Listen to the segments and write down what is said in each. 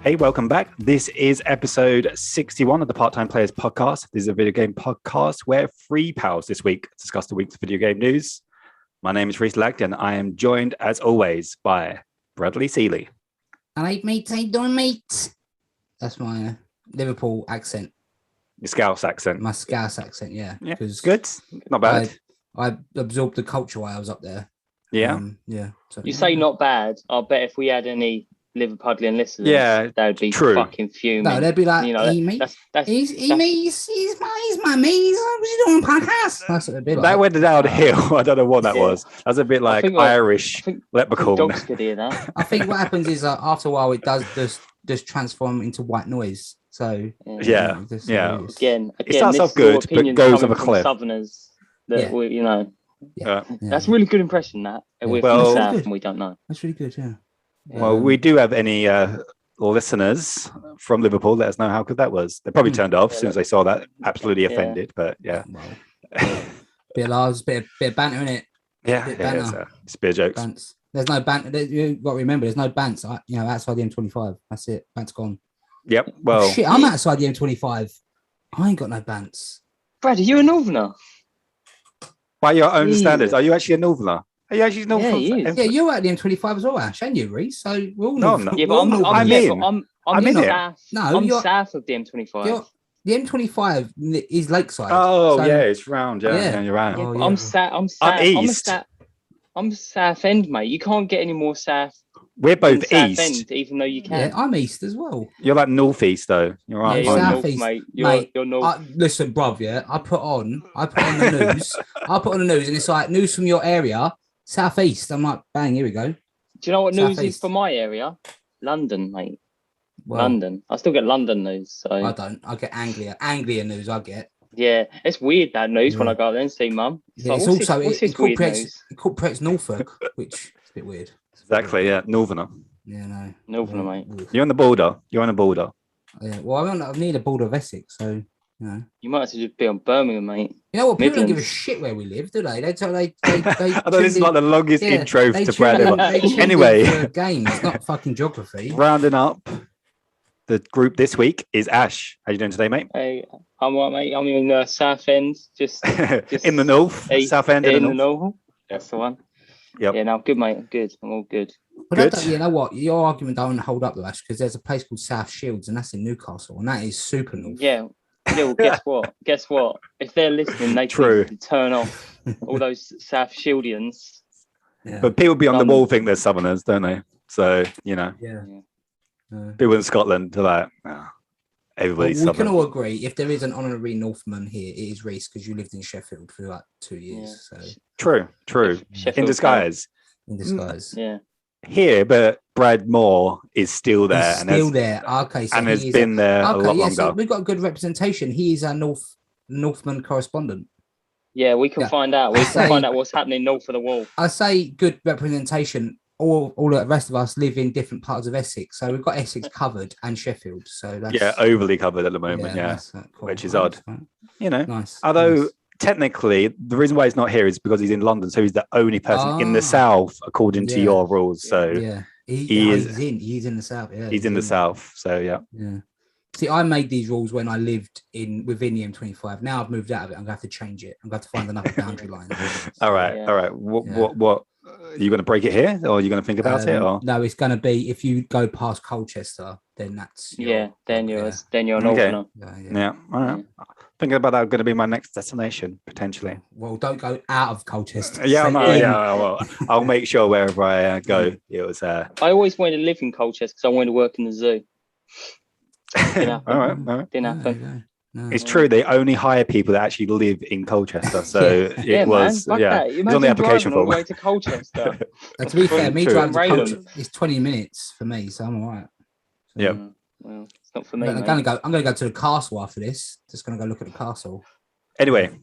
Hey, welcome back. This is episode 61 of the Part-Time Players podcast. This is a video game podcast where three pals this week discuss the week's video game news. My name is Reese Lagden. I am joined, as always, by Bradley Seeley. All right, mate. How you doing, mate? That's my Liverpool accent. Your Scouse accent. My Scouse accent, yeah. Good. Not bad. I absorbed the culture while I was up there. Yeah. So, you say not bad. I'll bet if we had any Liverpudlian listeners, they would be fucking fuming. No, they'd be like, mate. He's my mate. He's doing a podcast. That's what they'd be like. That went downhill. I don't know what that was. That's a bit like Irish leprechaun. Dogs could hear that. I think what happens is after a while it does just transform into white noise. So yeah. Again, it starts off good, but goes off a cliff. Southerners, that's a really good impression. That we're from the south and we don't know. That's really good. Yeah. Well, we do have any listeners from Liverpool. Let us know how good that was. They probably turned off as soon as they saw that. Absolutely offended, but yeah. Bit of laughs, bit of banter in it. Yeah, it's a bit of jokes. Bants. There's no banter. You've got to remember, there's no bants. Outside the M25. That's it. Bants gone. Yep. Well, shit, I'm outside the M25. I ain't got no bants. Brad, are you a northerner? By your own standards, are you actually a northerner? Are you actually north? Yeah, you're at the M25 as well, Ash, and you, Reese. So we're all north. Yeah, but I'm in it. I'm south of the M25. The M25 is Lakeside. Oh, so, it's round. Yeah, you're right. Yeah, I'm east. I'm south end, mate. You can't get any more south. We're both east, end, even though you can. Yeah, I'm east as well. You're like northeast, though. You're right. Yeah, you're north, mate. You're north. Listen, bruv. Yeah, I put on the news. I put on the news, and it's like news from your area. Southeast. I'm like, bang, here we go. Do you know what news is for my area? London, mate. Well, London. I still get London news. So I don't. I get Anglia news. I get. Yeah, it's weird that news when I go out there and see Mum. It's it incorporates Norfolk, which is a bit weird. Exactly. Yeah, Northerner. Yeah, no. Northerner, mate. You're on the border. Yeah. Well, I'm near the border of Essex, so. You might have to just be on Birmingham, mate. You know what? People don't give a shit where we live, do they? They I know this is like the longest intro to Brad ever. Anyway, game. It's not fucking geography. Rounding up the group this week is Ash. How you doing today, mate? Hey, I'm all right, mate. I'm in the South End, just in the north. South End in the north. That's the one. Yep. Yeah, no, I'm good, mate. I'm good. I'm all good. But you know what? Your argument don't hold up, though, Ash, because there's a place called South Shields, and that's in Newcastle, and that is super north. Yeah. Yeah, well, guess what? If they're listening, they can turn off all those South Shieldians. Yeah. But people beyond the wall think they're Southerners, don't they? So, people in Scotland are like, everybody's Southern. We can all agree, if there is an honorary Northman here, it is Reese, because you lived in Sheffield for like 2 years. Yeah. So True. In disguise. Yeah. Here, but Brad Maw is still there. There. Okay. So and has been there a lot longer. So we've got a good representation. He is our Northman correspondent. Yeah, we can find out. We can find out what's happening north of the wall. I say good representation. All the rest of us live in different parts of Essex. So we've got Essex covered and Sheffield. So that's overly covered at the moment. Cool. Which is odd. Right. Nice. Although technically, the reason why he's not here is because he's in London, so he's the only person in the south according to your rules. So he's in the south. Yeah, he's in the south. So yeah. See, I made these rules when I lived within the M25. Now I've moved out of it. I'm going to have to change it. I'm going to have to find another boundary line. All right. What? Are you going to break it here, or are you going to think about it? Or? No, it's going to be if you go past Colchester, then that's then you're an Northerner. Yeah. All right. Thinking about that going to be my next destination potentially. Well, don't go out of Colchester. Well, I'll make sure wherever I go, it was. I always wanted to live in Colchester because I wanted to work in the zoo. All right. Didn't happen. No, it's true. They only hire people that actually live in Colchester. So it was, it's on the application form. Way to Colchester. To be fair, me driving to Colchester is 20 minutes for me, so I'm all right. So, well, it's not for me. I'm going to go to the castle after this. Just going to go look at the castle. Anyway,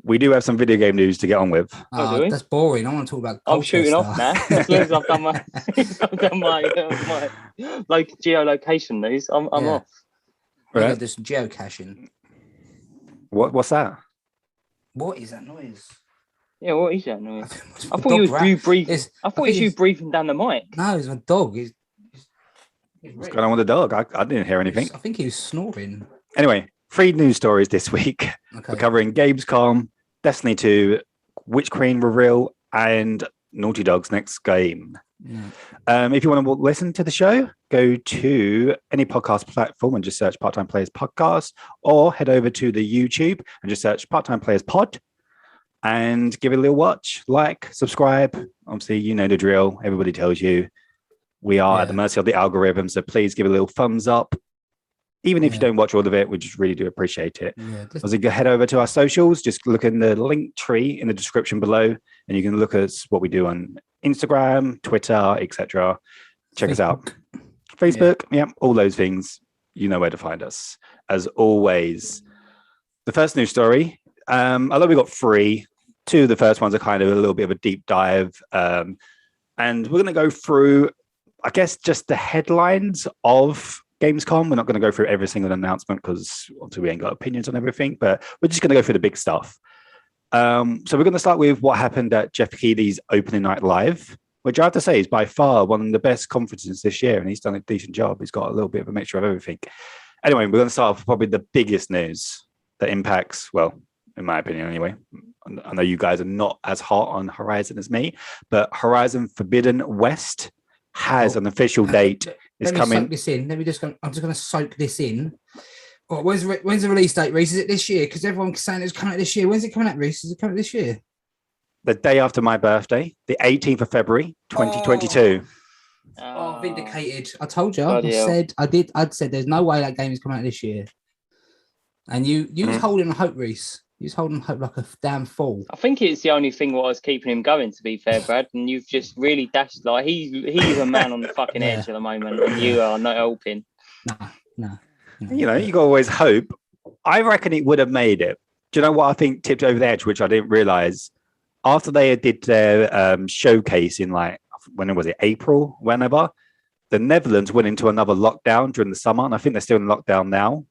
we do have some video game news to get on with. That's boring. I want to talk about Colchester. I'm shooting off now. As soon as I've done my like geolocation news, I'm off. Right. There's some geocaching. What's that? What is that noise? Yeah, what is that noise? I thought you was you breathing. I thought it was you breathing down the mic. No, it's my dog. He's What's going on with the dog? I didn't hear anything. I think he was snoring. Anyway, 3 news stories this week. Okay. We're covering Gamescom, Destiny 2, Witch Queen reveal, and Naughty Dog's next game. Yeah. If you want to listen to the show, go to any podcast platform and just search Part-Time Players Podcast, or head over to the YouTube and just search Part-Time Players Pod and give it a little watch, like, subscribe. Obviously, you know the drill. Everybody tells you we are at the mercy of the algorithm, so please give it a little thumbs up. Even if you don't watch all of it, we just really do appreciate it. Yeah, as you head over to our socials, just look in the link tree in the description below, and you can look at what we do on Instagram, Twitter, etc. Check us out. Facebook, all those things. You know where to find us. As always, the first news story, although we got 3, 2 of the first ones are kind of a little bit of a deep dive. And we're going to go through, I guess, just the headlines of Gamescom. We're not going to go through every single announcement because obviously we ain't got opinions on everything, but we're just going to go through the big stuff. So we're going to start with what happened at Jeff Keighley's opening night live, which I have to say is by far one of the best conferences this year, and he's done a decent job. He's got a little bit of a mixture of everything. Anyway, we're going to start with probably the biggest news that impacts, well, in my opinion anyway. I know you guys are not as hot on Horizon as me, but Horizon Forbidden West has an official date. It's coming. Soak this in. I'm just going to soak this in. Oh, when's the release date, Reese? Is it this year? Because everyone's saying it's coming out this year. When's it coming out, Reese? Is it coming out this year? The day after my birthday, the 18th of February, 2022. Vindicated. I told you. I'd said there's no way that game is coming out this year. And you was holding hope, Reese. You was holding hope like a damn fool. I think it's the only thing what was keeping him going, to be fair, Brad. And you've just really dashed, like, he's a man on the fucking edge at the moment, and you are not helping. No. You know, you always hope. I reckon it would have made it. Do you know what I think tipped over the edge, which I didn't realize? After they did their showcase in, like, when was it, April, whenever, the Netherlands went into another lockdown during the summer, and I think they're still in lockdown now.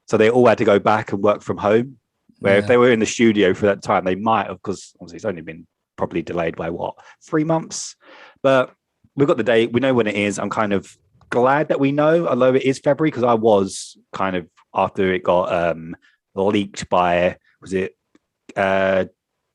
So they all had to go back and work from home. Where if they were in the studio for that time, they might have, because obviously it's only been probably delayed by 3 months. But we've got the date. We know when it is. I'm kind of glad that we know, although it is February, because I was kind of, after it got leaked by, was it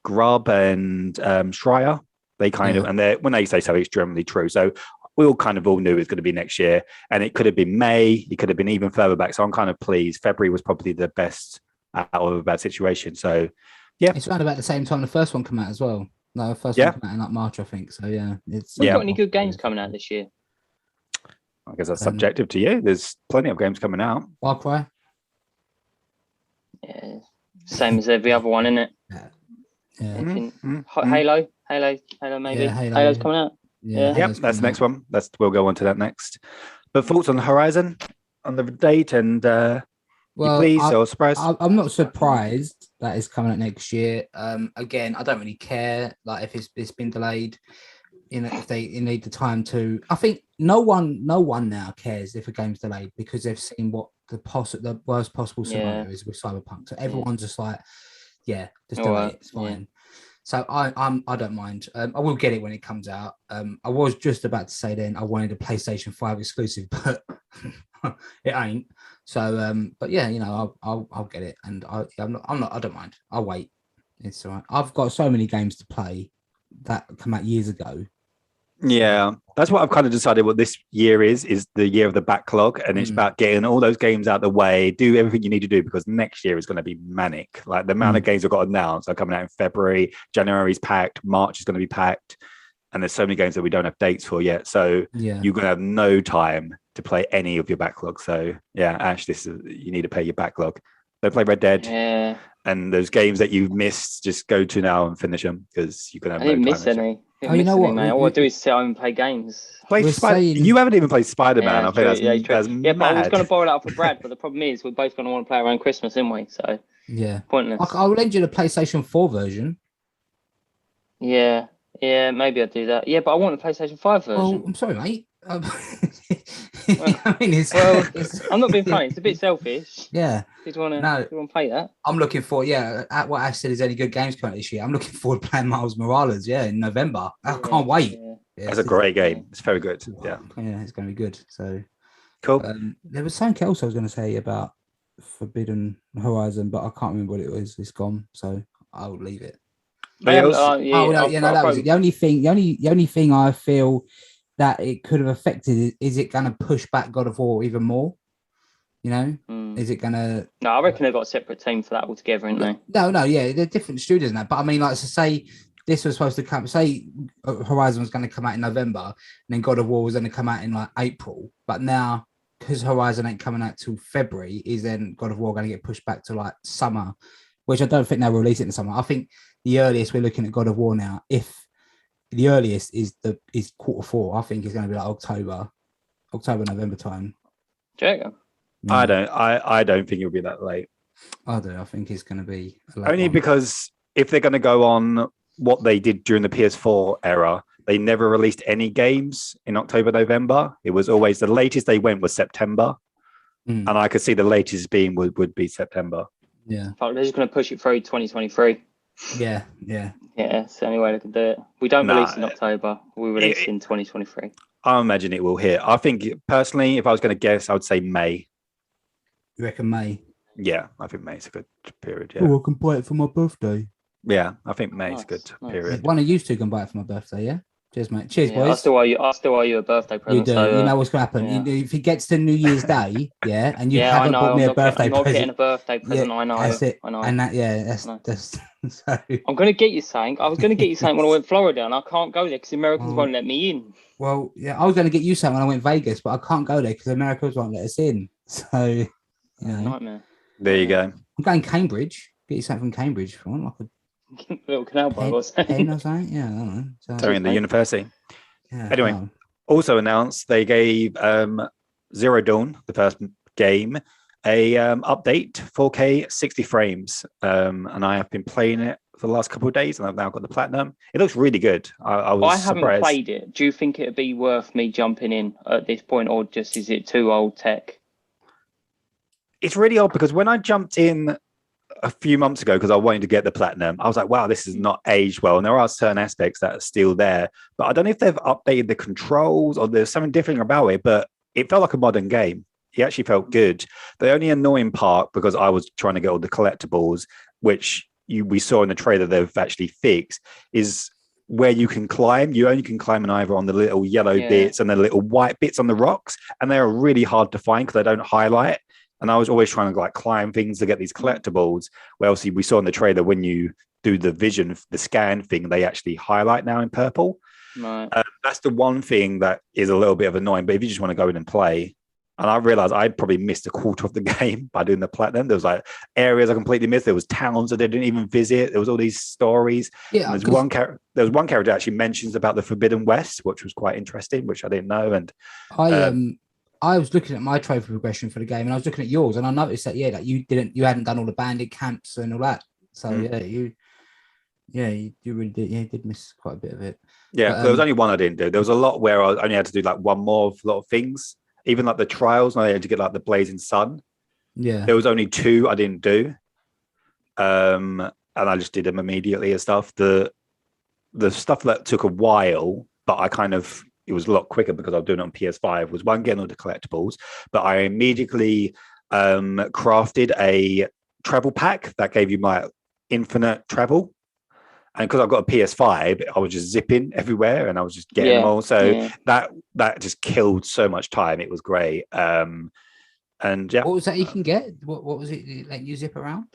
Grubb and Schreier? They kind of, and when they say something, it's generally true. So we all knew it was going to be next year, and it could have been May. It could have been even further back. So I'm kind of pleased. February was probably the best out of a bad situation. So it's around about the same time the first one came out as well. No, the first one came out in like March, I think. So it's got any good games coming out this year? I guess that's subjective to you. There's plenty of games coming out. Far Cry. Yeah, same as every other one, isn't it? Halo maybe. Yeah, Halo's coming out. That's the next one. We'll go on to that next. But thoughts on the Horizon, on the date, and or surprised? I'm not surprised that it's coming out next year. Again, I don't really care. Like if it's been delayed, if they need the time to. I think no one now cares if a game's delayed because they've seen what the worst possible scenario is with Cyberpunk. So everyone's just like, just delay it. It's fine. Yeah. So I don't mind. I will get it when it comes out. I was just about to say then I wanted a PlayStation 5 exclusive, but it ain't. So but I'll get it, and I don't mind. I'll wait. It's all right. I've got so many games to play that come out years ago. Yeah, that's what I've kind of decided what this year is the year of the backlog, and it's about getting all those games out of the way, do everything you need to do, because next year is going to be manic. Like the amount of games we've got announced are coming out in February, January's packed, March is going to be packed, and there's so many games that we don't have dates for yet. So you're going to have no time to play any of your backlog. So Ash, you need to play your backlog. Don't play Red Dead. Yeah. And those games that you've missed, just go to now and finish them because you're going to have no time. I didn't miss any. You know what? All I do is sit home and play games. You haven't even played Spider-Man. I think that's mad. But I was going to borrow that for Brad, but the problem is we're both going to want to play around Christmas, aren't we? So pointless. I'll lend you the PlayStation 4 version. Yeah, maybe I'll do that. Yeah, but I want the PlayStation 5 version. Well, I'm sorry, mate. I'm not being funny. It's a bit selfish. Yeah. Did you want to play that? I'm looking for at what Ash said is any good games coming out this year. I'm looking forward to playing Miles Morales. In November. I can't wait. It's a great game. It's very good. Yeah. Yeah, it's going to be good. So Cool. there was something else I was going to say about Forbidden Horizon, but I can't remember what it was. It's gone, so I'll leave it. That was the only thing. The only thing I feel that it could have affected is it going to push back God of War even more? You know, is it going to? No, I reckon they've got a separate team for that altogether, haven't they? No, yeah, they're different studios now. But I mean, like to say, this was supposed to come. Say Horizon was going to come out in November, and then God of War was going to come out in like April. But now, because Horizon ain't coming out till February, is then God of War going to get pushed back to like summer, which I don't think they'll release it in the summer. I think the earliest we're looking at God of War now, if the earliest is Q4, I think it's going to be like October, November time. Jacob. I don't think it'll be that late. I do. I think it's going to be only because if they're going to go on what they did during the PS4 era, they never released any games in October, November. It was always the latest they went was September, and I could see the latest being would be September. Yeah, they're just going to push it through 2023. Yeah. It's the only way they can do it. We don't release in October. We release in 2023. I imagine it will hit. I think personally, if I was going to guess, I would say May. You reckon May? Yeah, I think May's a good period. Yeah. Oh, I can buy it for my birthday. Yeah, I think May's a good period. One of you two can buy it for my birthday. Yeah. Cheers, mate. Cheers, boys. I still owe you a birthday present. You do. So, you know what's going to happen. If it gets to New Year's Day, and you haven't bought me a birthday present. I'm not getting a birthday present. I know. That's it. I know. And that's so. I'm going to get you something. I was going to get you something when I went to Florida, and I can't go there because the Americans won't let me in. Well, yeah, I was going to get you something when I went to Vegas, but I can't go there because the Americans won't let us in. So, nightmare. There you go. I'm going Cambridge. Get you something from Cambridge if you want, like a little canal bug or something. Pen or something. Yeah, I don't know. So in the university. Yeah, anyway, also announced they gave Zero Dawn, the first game, a update 4K 60 frames, and I have been playing it for the last couple of days, and I've now got the platinum. It looks really good. I haven't surprised. Played it. Do you think it'd be worth me jumping in at this point, or just is it too old tech? It's really odd because when I jumped in a few months ago, because I wanted to get the platinum, I was like, wow, this is not aged well. And there are certain aspects that are still there, but I don't know if they've updated the controls or there's something different about it, but it felt like a modern game. It actually felt good. The only annoying part, because I was trying to get all the collectibles, which we saw in the trailer they've actually fixed, is where you can climb. You only can climb either on the little yellow bits and the little white bits on the rocks, and they're really hard to find because they don't highlight. And I was always trying to climb things to get these collectibles. Well, obviously we saw in the trailer when you do the vision, the scan thing, they actually highlight now in purple. Right. That's the one thing that is a little bit of annoying. But if you just want to go in and play, and I realized I'd probably missed a quarter of the game by doing the platinum. There was areas I completely missed. There was towns that I didn't even visit. There was all these stories. Yeah. There was one character that actually mentions about the Forbidden West, which was quite interesting, which I didn't know. And I was looking at my trophy progression for the game, and I was looking at yours, and I noticed that you hadn't done all the bandit camps and all that. So you really did. Yeah, you did miss quite a bit of it. Yeah, but there was only one I didn't do. There was a lot where I only had to do one more of a lot of things. Even the trials, and I had to get the blazing sun. Yeah, there was only 2 I didn't do, and I just did them immediately and stuff. The stuff that took a while, but it was a lot quicker because I was doing it on PS5, was one, getting all the collectibles, but I immediately crafted a travel pack that gave you my infinite travel. And because I've got a PS5, I was just zipping everywhere and I was just getting them all. So that just killed so much time. It was great. And yeah. What was that you can get? What was it? Like you zip around?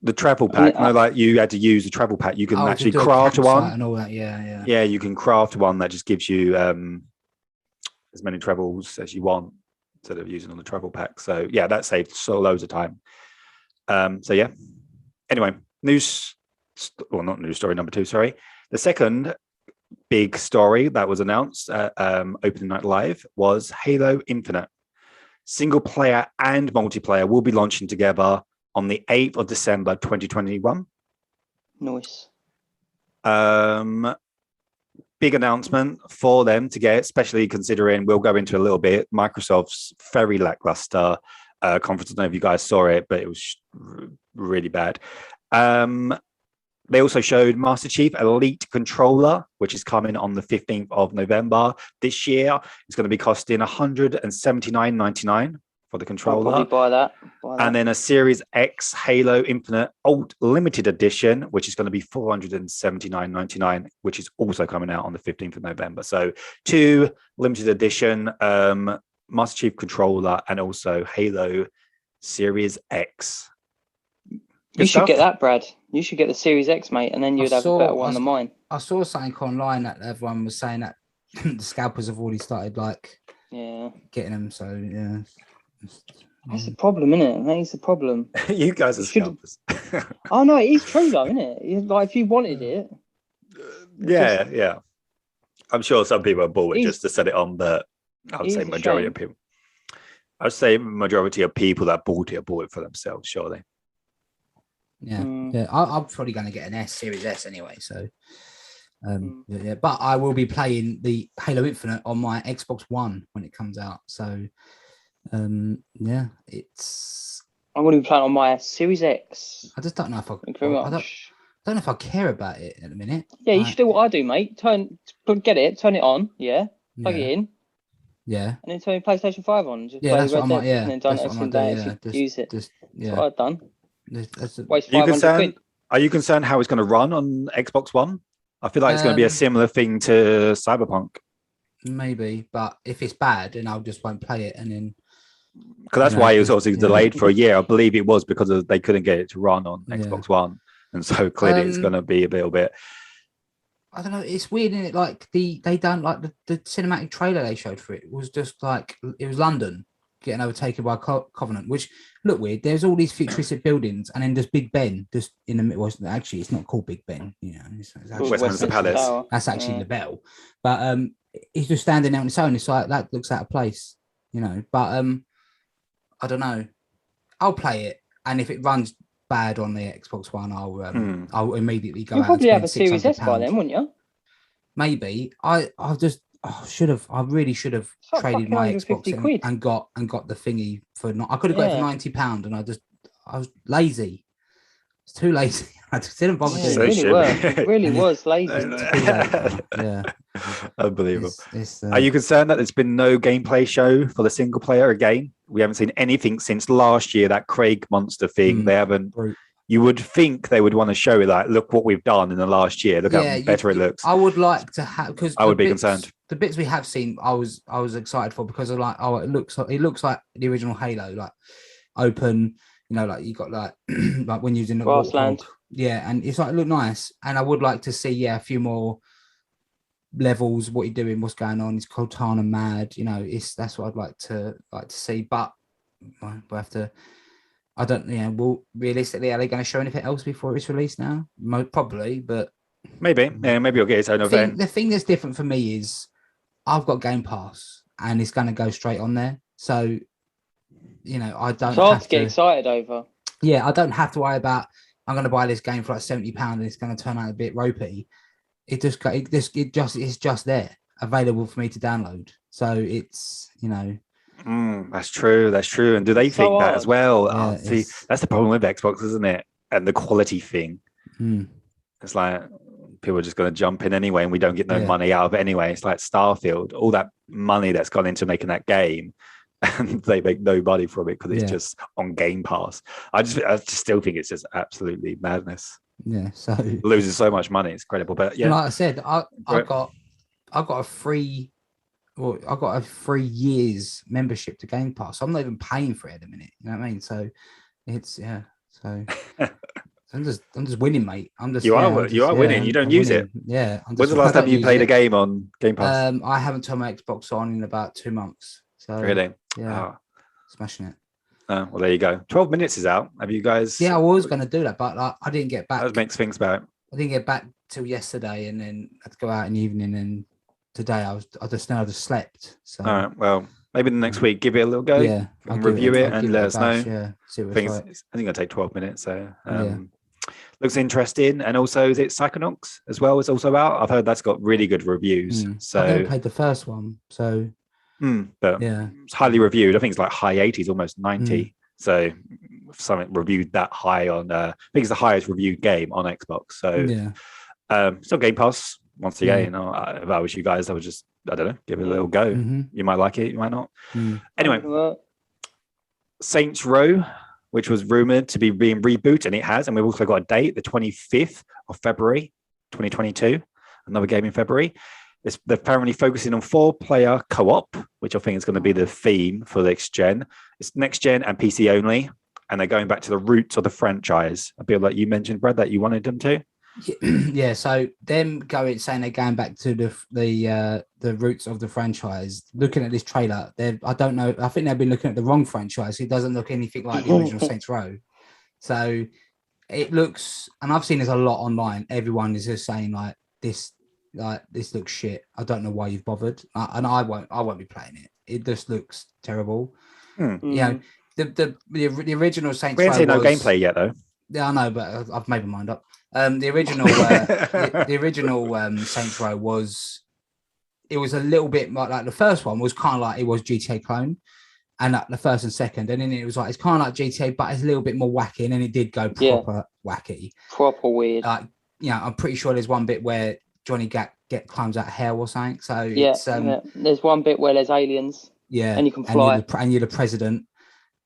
The travel pack. You had to use the travel pack. You can actually craft one and all that. Yeah. Yeah, you can craft one that just gives you as many travels as you want instead of using on the travel pack. So yeah, that saved loads of time. So yeah. Anyway, not news story number 2. Sorry, the second big story that was announced at Opening Night Live was Halo Infinite. Single player and multiplayer will be launching together on the 8th of December, 2021. Nice. Big announcement for them to get, especially considering we'll go into a little bit. Microsoft's very lackluster conference. I don't know if you guys saw it, but it was really bad. They also showed Master Chief Elite Controller, which is coming on the 15th of November this year. It's going to be costing $179.99 for the I'll controller. probably buy that. And then a Series X Halo Infinite Alt Limited Edition, which is going to be $479.99, which is also coming out on the 15th of November. So 2 limited edition Master Chief controller and also Halo Series X. You should get that, Brad. You should get the Series X, mate, and then you'd have a better one than mine. I saw something online that everyone was saying that the scalpers have already started getting them. So yeah, that's the problem, isn't it? That is the problem. You guys are scalpers. Oh no, it is true though, isn't it? Like if you wanted it. Yeah. I'm sure some people have bought it just to set it on, but I would say majority of people. I'd say majority of people that bought it for themselves, surely. Yeah. I'm probably going to get an Series S anyway. So, yeah. But I will be playing the Halo Infinite on my Xbox One when it comes out. So, yeah, it's. I'm going to be playing on my Series X. I just don't know if I. Thank you very much. I don't know if I care about it at the minute. Yeah, you should do what I do, mate. Turn it on. Yeah, plug it in. Yeah. And then turn your PlayStation 5 on. Just yeah, that's what I might. Yeah, and then don't actually use it. Just That's what I've done. Waste £500. Are you concerned how it's going to run on Xbox One? I feel like it's going to be a similar thing to Cyberpunk. Maybe, but if it's bad, then I just won't play it, and then. Because that's why it was obviously delayed for a year. I believe it was because they couldn't get it to run on Xbox One, and so clearly it's going to be a little bit. I don't know. It's weird, isn't it? Like they done like the cinematic trailer they showed for it was just like it was London getting overtaken by Covenant, which looked weird. There's all these futuristic buildings, and then there's Big Ben just in the middle. Actually, it's not called Big Ben. You know, it's actually Westminster Palace. That's actually the Bell, but he's just standing there on its own. It's like that looks out of place, you know. But I don't know. I'll play it, and if it runs bad on the Xbox One, I'll immediately go. You'll out probably and have a spend Series S £600. by then, wouldn't you? Maybe. I really should have like traded my £50 Xbox and got the thingy for not. I could have got it for £90, and I was lazy. It's too lazy. I just didn't bother doing it. It really was lazy. Yeah, unbelievable. Are you concerned that there's been no gameplay show for the single player again? We haven't seen anything since last year. That Craig monster thing. They haven't. You would think they would want to show it, like, look what we've done in the last year. Look how better it looks. I would like to have, because I would be concerned. The bits we have seen, I was excited for, because of like, it looks like the original Halo, like open, you know, like you got like like when using the grassland. Yeah, and it's like look nice. And I would like to see a few more levels, what you're doing, what's going on. Is Cortana mad? You know, that's what I'd like to see. But we'll have to. I don't. Yeah. Well, realistically, are they going to show anything else before it's released now? Probably, but maybe. Yeah, maybe you'll get its own event. The thing that's different for me is I've got Game Pass, and it's going to go straight on there. So, you know, I don't. It's hard to get excited over. Yeah, I don't have to worry about. I'm going to buy this game for like £70, and it's going to turn out a bit ropey. It's just there, available for me to download. So it's, you know. That's true. And do they think that as well? Yeah, see, that's the problem with Xbox, isn't it? And the quality thing. It's like people are just going to jump in anyway, and we don't get no money out of it anyway. It's like Starfield, all that money that's gone into making that game, and they make no money from it because it's just on Game Pass. I just still think it's just absolutely madness. Yeah, so losing so much money, it's incredible. But yeah, like I said, I got a free. Well, I got a 3 years membership to Game Pass. So I'm not even paying for it at the minute. You know what I mean? So it's So I'm just winning, mate. You are winning. You don't use it. Yeah. When's the last time you played a game on Game Pass? I haven't turned my Xbox on in about 2 months. So really, smashing it. Oh, well, there you go. 12 minutes is out. Have you guys? Yeah, I was going to do that, but I didn't get back. That makes things better. I didn't get back till yesterday, and then I had to go out in the evening. And today I just slept. So all right, well, maybe the next week give it a little go. Yeah, and review it and let us know. Yeah, see what I think it'll take 12 minutes. So looks interesting. And also, is it Psychonauts as well? It's also out. I've heard that's got really good reviews. So I never played the first one. So but it's highly reviewed. I think it's like high 80s, almost 90. So something reviewed that high on. I think it's the highest reviewed game on Xbox. So Yeah. still Game Pass. Once again, if I was you guys, I would just, I don't know, give it a little go. You might like it, you might not. Anyway, Saints Row, which was rumored to be being rebooted, and it has, and we've also got a date, the 25th of February, 2022. Another game in February. They're apparently focusing on 4-player co-op, which I think is going to be the theme for next gen. It's next gen and PC only, and they're going back to the roots of the franchise. I feel like you mentioned, Brad, that you wanted them to. Yeah, so them saying they're going back to the roots of the franchise. Looking at this trailer, I don't know. I think they've been looking at the wrong franchise. It doesn't look anything like the original Saints Row. So it looks, and I've seen this a lot online. Everyone is just saying this looks shit. I don't know why you've bothered, and I won't be playing it. It just looks terrible. You know, the original Saints Row. We haven't seen no gameplay yet, though. Yeah, I know, but I've made my mind up. The original Saints Row was a little bit like the first one was kind of like it was GTA clone, and the first and second, and then it was like it's kind of like GTA, but it's a little bit more wacky, and then it did go proper wacky, proper weird. I'm pretty sure there's one bit where Johnny climbs out of hell or something. So there's one bit where there's aliens. Yeah, and you can fly, and you're the president.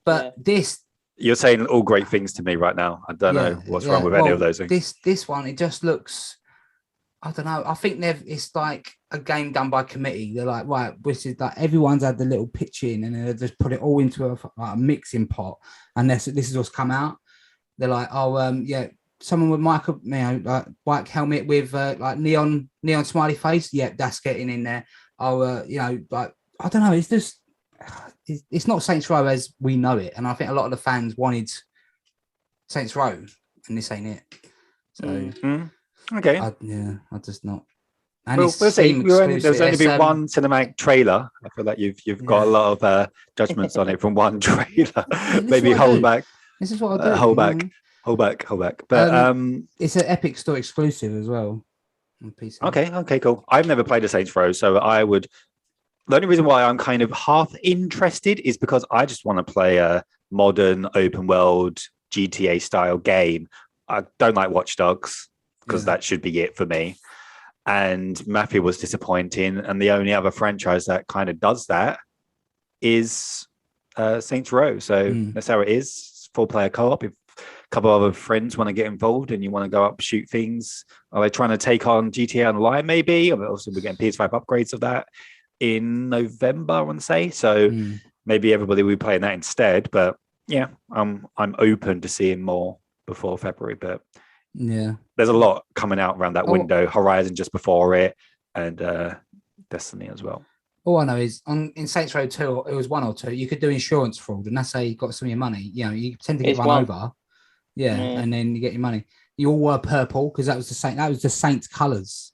But this. You're saying all great things to me right now. I don't know what's wrong with any of those things. This one, it just looks, I don't know. I think it's like a game done by committee. They're like, right, this is like everyone's had the little pitch in, and they just put it all into a mixing pot, and this is what's come out. They're like, someone with white helmet with like neon smiley face. Yeah, that's getting in there. I don't know. It's just. It's not Saints Row as we know it, and I think a lot of the fans wanted Saints Row, and this ain't it. So, okay, I just not. And we'll see. There's only been one cinematic trailer. I feel like you've got a lot of judgments on it from one trailer. Maybe hold back. This is what I do. Hold back. But it's an Epic Store exclusive as well on PC. Okay, cool. I've never played a Saints Row, so I would. The only reason why I'm kind of half interested is because I just want to play a modern open world GTA style game. I don't like Watch Dogs because that should be it for me. And Mafia was disappointing. And the only other franchise that kind of does that is Saints Row. So that's how it is. 4-player co-op. If a couple of other friends want to get involved and you want to go up, shoot things, are they trying to take on GTA Online maybe? Also, we're getting PS5 upgrades of that in November, I want to say. So maybe everybody will be playing that instead. But yeah, I'm open to seeing more before February. But there's a lot coming out around that window. Horizon just before it, and Destiny as well. All I know is in Saints Row 2, it was 1 or 2. You could do insurance fraud, and that's how you got some of your money. You know, you tend to get run over, and then you get your money. You all were purple because that was the Saints colours.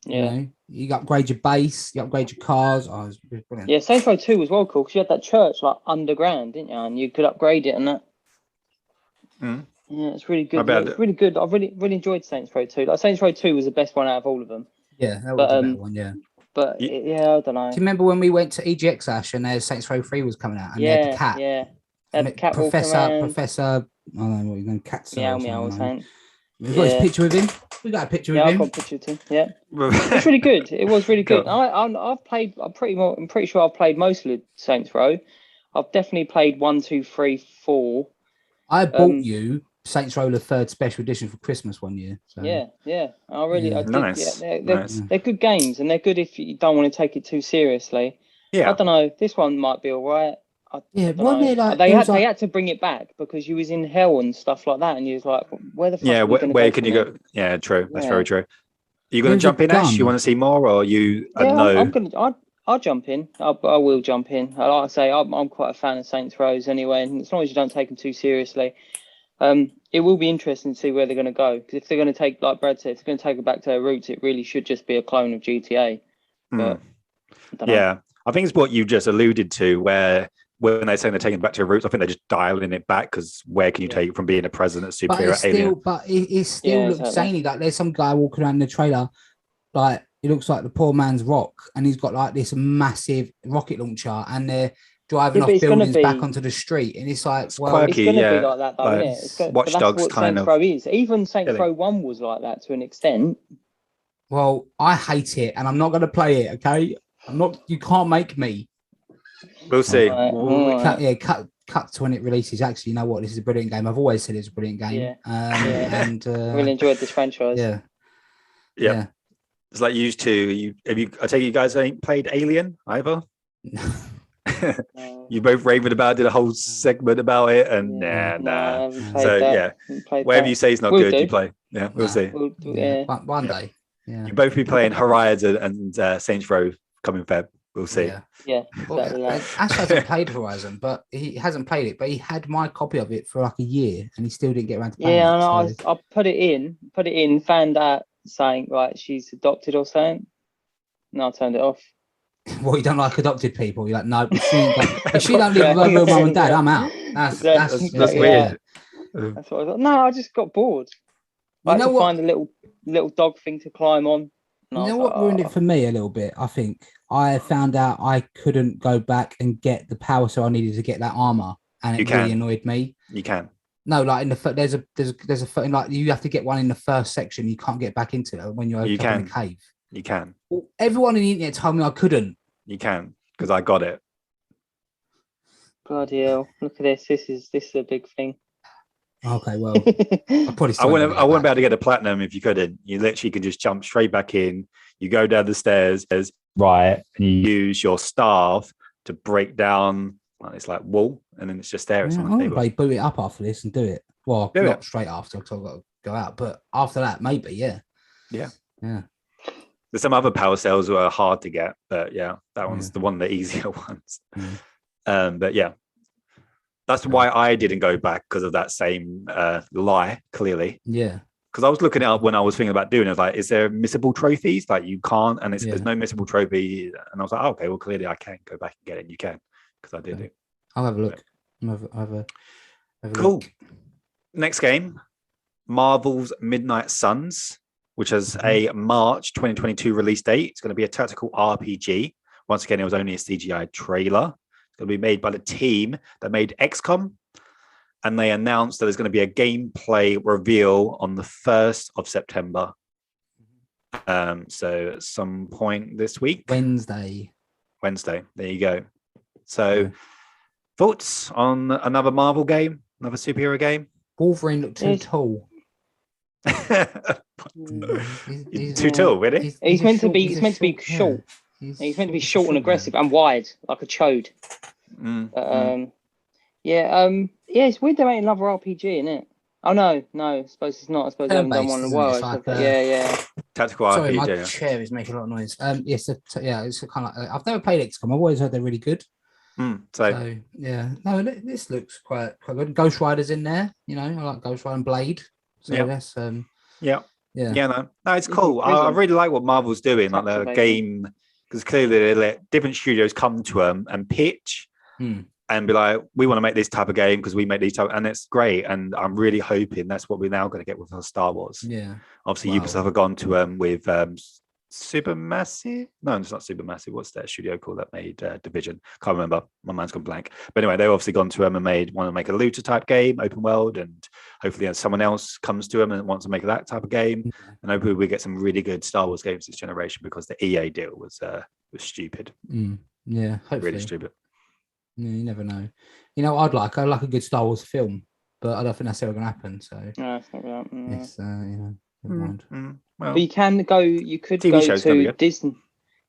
You know, you upgrade your base, you upgrade your cars. It was brilliant. Yeah, Saints Row 2 was well cool because you had that church like underground, didn't you? And you could upgrade it and that. Yeah, it's really good. It's really good. I really enjoyed Saints Row 2. Like Saints Row 2 was the best one out of all of them. Yeah, that was the better one. Yeah. But I don't know. Do you remember when we went to EGX Ash and their Saints Row 3 was coming out and they had the cat? Yeah. They had the cat Professor. I don't know what his name. Cats. Meow was saying. We got his picture with him. We got a picture with him. Yeah, I got a picture with him. Yeah, it's really good. It was really good. I've played. I'm pretty sure I've played most of the Saints Row. I've definitely played 1, 2, 3, 4. I bought you Saints Row the 3rd special edition for Christmas one year. So. Yeah. I did. Nice. Yeah, they're good games, and they're good if you don't want to take it too seriously. Yeah. I don't know. This one might be all right. They had to bring it back because you was in hell and stuff like that, and you was like, where the fuck? Yeah, where can you go? Yeah, true. That's very true. Are you going to jump in, Ash? You want to see more, or you? No. I'll jump in. I will jump in. Like I say, I'm quite a fan of Saints Rows anyway, and as long as you don't take them too seriously, it will be interesting to see where they're going to go. Because if they're going to take, like Brad said, if they're going to take it back to their roots, it really should just be a clone of GTA. But I don't know. I think it's what you just alluded to, where when they're saying they're taking it back to their roots, I think they're just dialing it back because where can you take it from being a president, superhero, alien? But it still looks zany. Like there's some guy walking around in the trailer, like it looks like the poor man's Rock, and he's got like this massive rocket launcher, and driving but off it's gonna buildings back be- onto the street, and it's like, It's well, quirky. It's going to Yeah, be like that, though, like isn't it? Watch But that's Dogs what kind Saints of. Row is. Even Saints Really? Row 1 was like that to an extent. well, I hate it, and I'm not going to play it. Okay, I'm not. You can't make me. We'll see. Alright, Cut to when it releases. Actually, you know what? This is a brilliant game. I've always said it's a brilliant game. Yeah. And I really enjoyed this franchise. yeah, Yep. yeah. It's like used to. I take it you guys ain't played Alien either. You both raving about it, did a whole segment about it, and I nah. haven't played So that. yeah, Haven't played whatever that. you say is not Will good, do. you play. Yeah, we'll see. Yeah. One day. Yeah. You both be playing Horizon and Saints Row coming Feb. We'll see. Yeah. Well, Exactly that. Ash hasn't played Horizon, but he hasn't played it. But he had my copy of it for like a year, and he still didn't get around to playing Yeah, it. and I put it in, found out saying right, she's adopted or something. No, I turned it off. Well, you don't like adopted people. You're like, no, if she don't live with her real mum and dad, I'm out. That's weird. That's what I thought. No, I just got bored. I had to find a little dog thing to climb on. You know what ruined it for me a little bit? I think I found out I couldn't go back and get the power cell I needed to get that armor, and it really annoyed me. You can. No, like in the there's a like you have to get one in the first section. You can't get back into it when you're in the cave. You can. Well, everyone on the internet told me I couldn't. You can because I got it. Bloody hell! Look at this. This is a big thing. Okay, well, I wouldn't be able to get a platinum if you couldn't. You literally could just jump straight back in. You go down the stairs, right, and you use your staff to break down. It's like wall, and then it's just there. I'm gonna boot it up after this and do it. Well, not straight after because I've got to go out, but after that, maybe, yeah. There's some other power cells that are hard to get, but yeah, that one's one of the easier ones. But yeah, that's why I didn't go back because of that same lie, clearly. Yeah. Because I was looking it up when I was thinking about doing it. I was like, is there missable trophies? Like you can't, and there's no missable trophy. And I was like, oh, okay, well, clearly I can go back and get it. And you can, because I did it. I'll have a look. Have a cool. Look. Next game, Marvel's Midnight Suns, which has a March 2022 release date. It's going to be a tactical RPG. Once again, it was only a CGI trailer. It's going to be made by the team that made XCOM. And they announced that there's going to be a gameplay reveal on the 1st of September. So at some point this week. Wednesday. There you go. So thoughts on another Marvel game? Another superhero game? Wolverine looked too tall. He's too tall, really? He's meant to be short. He's meant to be short and aggressive and wide, like a chode. It's weird there ain't another RPG in it. Oh no, I suppose it's not. I suppose I haven't done one in a while. Like, tactical sorry, RPG. my chair is making a lot of noise. It's kind of like I've never played XCOM. I've always heard they're really good. So yeah, no, this looks quite good. Ghost Rider's in there. You know, I like Ghost Rider and Blade. So that's no, it's cool. I really like what Marvel's doing, like the game, because clearly they let different studios come to them and pitch and be like, we want to make this type of game because we make these type, and it's great. And I'm really hoping that's what we're now going to get with our Star Wars. Yeah, obviously Ubisoft have gone to with Supermassive. No, it's not Supermassive. What's that studio called that made Division? Can't remember. My mind's gone blank. But anyway, they've obviously gone to them and want to make a looter type game, open world, and hopefully someone else comes to them and wants to make that type of game. And hopefully we get some really good Star Wars games this generation because the EA deal was stupid. Yeah, hopefully. Really stupid. Yeah, you never know. You know, I like a good Star Wars film, but I don't think that's ever going to happen. So no, it's not that. It's never mind. Well, but you can go. You could go to Disney.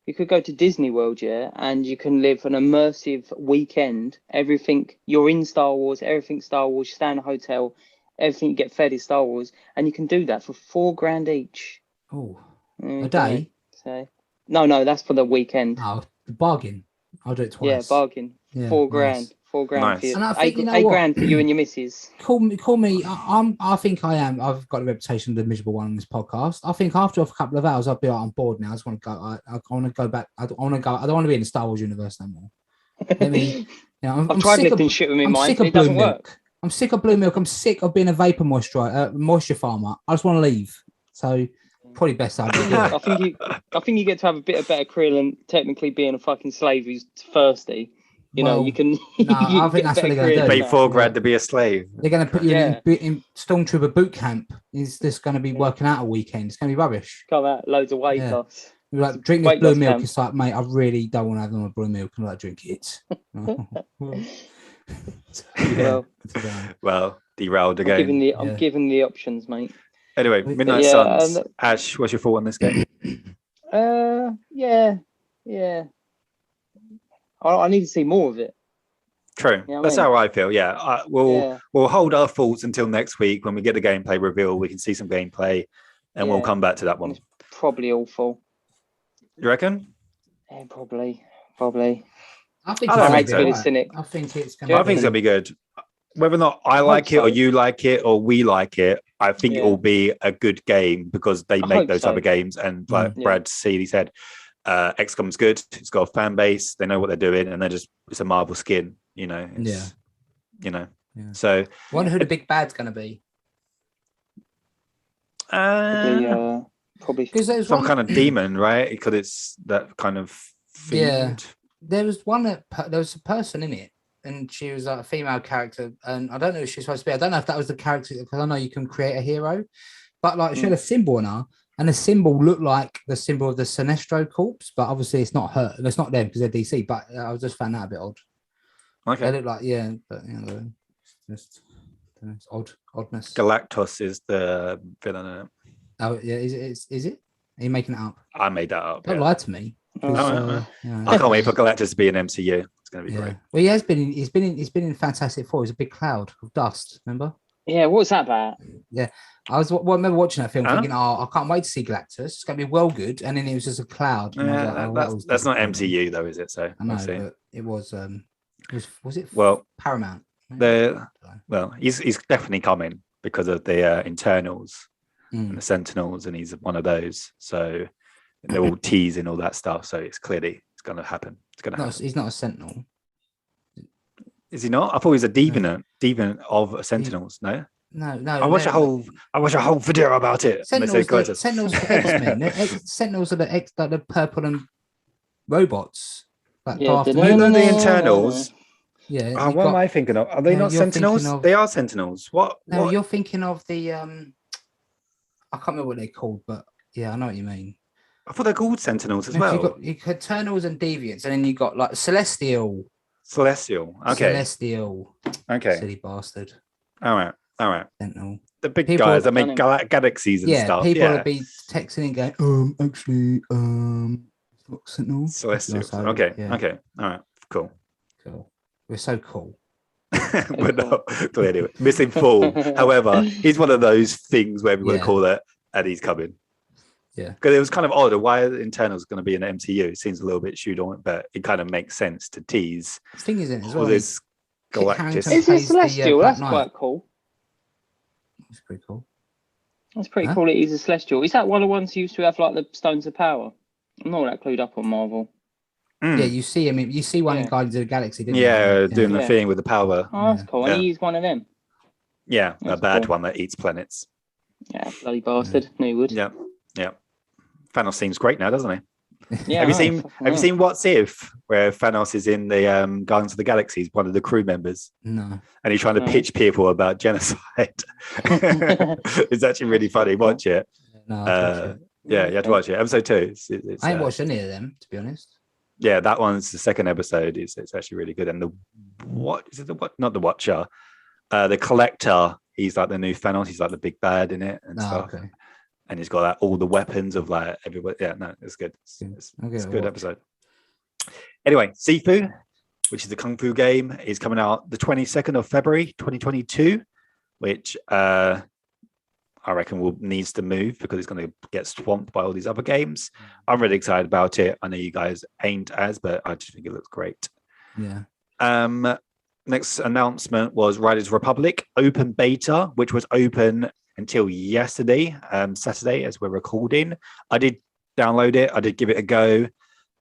You could go to Disney World, and you can live an immersive weekend. Everything you're in Star Wars, everything Star Wars. You stay in a hotel, everything you get fed is Star Wars, and you can do that for $4,000 each. Oh, a day? So no, that's for the weekend. Oh, the bargain. I'll do it twice. Yeah, bargain. Yeah, $4,000. Nice. $4,000 nice. for you. And I think, $8,000 for you and your missus. Call me. I think I am. I've got a reputation of the miserable one on this podcast. I think after a couple of hours, I'll be like, I'm bored now. I just want to go. I want to go back. I don't want to be in the Star Wars universe no more. Let me. I've tried lifting shit with me, mind. It doesn't work. I'm sick of blue milk. I'm sick of being a vapor moisture farmer. I just want to leave. So probably best idea. I think you get to have a bit of better career than technically being a fucking slave who's thirsty. You know, you can. No, you I can think get that's a what they're better going to career do. than Pay that. £4,000 to be a slave. They're going to put you Yeah. in Stormtrooper boot camp. Is this going to be working out a weekend? It's going to be rubbish. Come out loads of weight Yeah. loss. You're like, drink this Weight blue loss milk. camp. It's like, mate, I really don't want to have no blue milk. I'm like, drink it. Well, Well, derailed I'm again. giving the options, mate. Anyway, But Midnight yeah, Suns. Ash, what's your thought on this game? Yeah. I need to see more of it. True. You know what That's I mean? how I feel. Yeah, we'll hold our thoughts until next week when we get the gameplay reveal. We can see some gameplay, and we'll come back to that one. It's probably awful. You reckon? Yeah, probably. I think I don't it's think gonna so. be Cynic. I think it's I going think it's gonna be good. Whether or not I like it so. or you like it or we like it, I think it Yeah. will be a good game because they I make hope those so. type of games. And like Yeah. Brad Seeley said, XCOM's good. It's got a fan base. They know what they're doing, and it's a Marvel skin. You know. Yeah. So I wonder who the big bad's going to be. Probably. Because there's some one kind of demon, right? Because it's that kind of fiend. Yeah. There was there was a person in it, and she was like a female character, and I don't know who she's supposed to be. I don't know if that was the character, because I know you can create a hero, but like she had a symbol on her, and the symbol looked like the symbol of the Sinestro Corps, but obviously it's not her. It's not them because they're DC. But I just found that a bit odd. Okay. They look like but it's oddness. Galactus is the villain in it. Oh yeah, is it? Are you making it up? I made that up. Don't lie to me. I can't wait for Galactus to be an MCU. It's going to be great. Well, he's been in Fantastic Four. He's a big cloud of dust. Remember? Yeah. What's that about? Yeah, I remember watching that film thinking, I can't wait to see Galactus. It's going to be well good. And then it was just a cloud. And I was like, that's not MCU though, is it? So I know, we'll see. but it was. Was it? Well, Paramount. He's definitely coming because of the internals and the Sentinels, and he's one of those. So they're all teasing all that stuff. So it's going to happen. It's going to happen. He's not a Sentinel. Is he not? I thought he was a deviant of Sentinels. No. No. I watched a whole video about it. Sentinels are X-Men. Sentinels are the purple and robots. Like Yeah, the internals. Yeah. What am I thinking of? Are they not Sentinels? They are Sentinels. What? No, what? you're thinking of the I can't remember what they're called, but yeah, I know what you mean. I thought they're called Sentinels as No, well. you got Eternals and Deviants, and then you got like Celestial. Okay. Celestial. Okay. Silly bastard. All right. Sentinel. The big guys that make galaxies and stuff. People will be texting and going, actually, Sentinel. Celestials. So, okay. yeah. Okay. All right. Cool. We're so cool. We're not clearly misinformed. However, he's one of those things where we want to call it, and he's coming. Yeah. Because it was kind of odd. Why are the internals going to be in the MCU? It seems a little bit shoot on, but it kind of makes sense to tease. The thing is, as all well, this Galactus. Is it Celestial? That's quite cool. It's pretty cool. That's pretty cool. It is a Celestial. Is that one of the ones who used to have like the Stones of Power? I'm not that clued up on Marvel. Yeah, you see him. You see one in Guardians of the Galaxy, didn't you? Doing the thing with the power. Oh, that's cool. And he's one of them. Yeah, that's a bad one that eats planets. Yeah, bloody bastard. Knew he would. Yeah. Thanos seems great now, doesn't he? Yeah. Have you seen What's If, where Thanos is in the Guardians of the Galaxy, he's one of the crew members? No. And he's trying to pitch people about genocide. It's actually really funny. Watch it. No, yeah, you have to watch it. Episode 2. I ain't watched any of them, to be honest. Yeah, that one's the second episode. It's actually really good. And not the Watcher, the Collector. He's like the new Thanos. He's like the big bad in it and stuff. Okay. And he's got all the weapons of like everybody. Yeah, no, it's good. It's a good episode. Anyway, Sifu, which is the Kung Fu game, is coming out the 22nd of February, 2022, which I reckon needs to move because it's going to get swamped by all these other games. I'm really excited about it. I know you guys ain't but I just think it looks great. Yeah. Next announcement was Riders Republic open beta, which was open until yesterday, Saturday, as we're recording. I did download it. I did give it a go.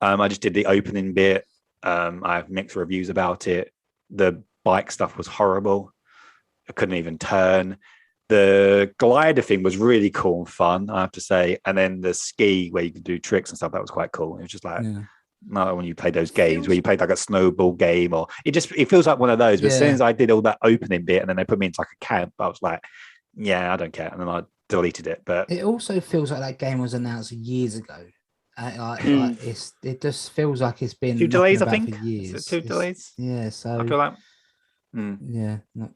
I just did the opening bit. I have mixed reviews about it. The bike stuff was horrible. I couldn't even turn. The glider thing was really cool and fun, I have to say. And then the ski where you could do tricks and stuff, that was quite cool. It was just like not when you play those games where you played like a snowball game, or it feels like one of those. But as soon as I did all that opening bit and then they put me into like a camp, I was like, yeah, I don't care, and then I deleted it. But it also feels like that game was announced years ago. It just feels like it's been 2 delays, I about think. for years. Is it 2 delays? Yeah, so I feel like not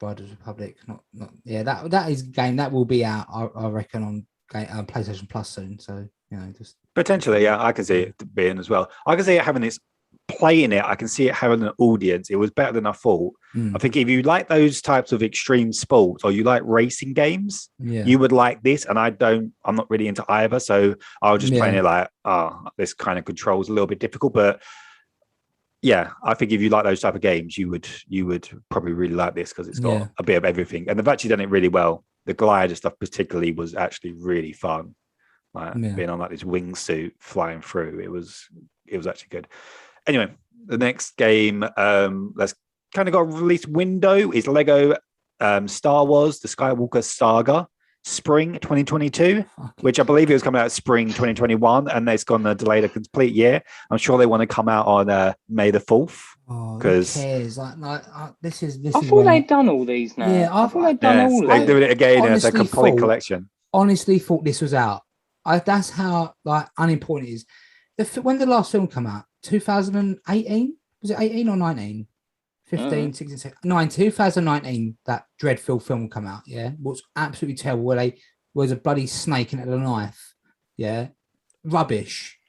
Riders Republic, not that is a game that will be out, I reckon, on PlayStation Plus soon. So just potentially, yeah, I can see it being as well. I can see it having its playing it. I can see it having an audience. It was better than I thought. I think if you like those types of extreme sports or you like racing games, you would like this. And I'm not really into either. So I was just playing it like, this kind of controls a little bit difficult. But yeah, I think if you like those type of games, you would probably really like this because it's got a bit of everything. And they've actually done it really well. The glider stuff particularly was actually really fun. Like being on like this wingsuit flying through. It was actually good. Anyway, the next game that's kind of got a release window is Lego Star Wars, the Skywalker Saga, Spring 2022, which I believe it was coming out Spring 2021, and it's gone delayed a complete year. I'm sure they want to come out on May the 4th. Because who cares? This is. I thought they'd done all these now. Yeah, I thought they'd done all of them. it. They're doing it again as a complete collection. Honestly, thought this was out. That's how unimportant it is. When did the last film come out? 2018? Was it 18 or 19? 15, 16, 17, 2019, that dreadful film come out, was absolutely terrible, where they was a bloody snake and it had a knife, rubbish,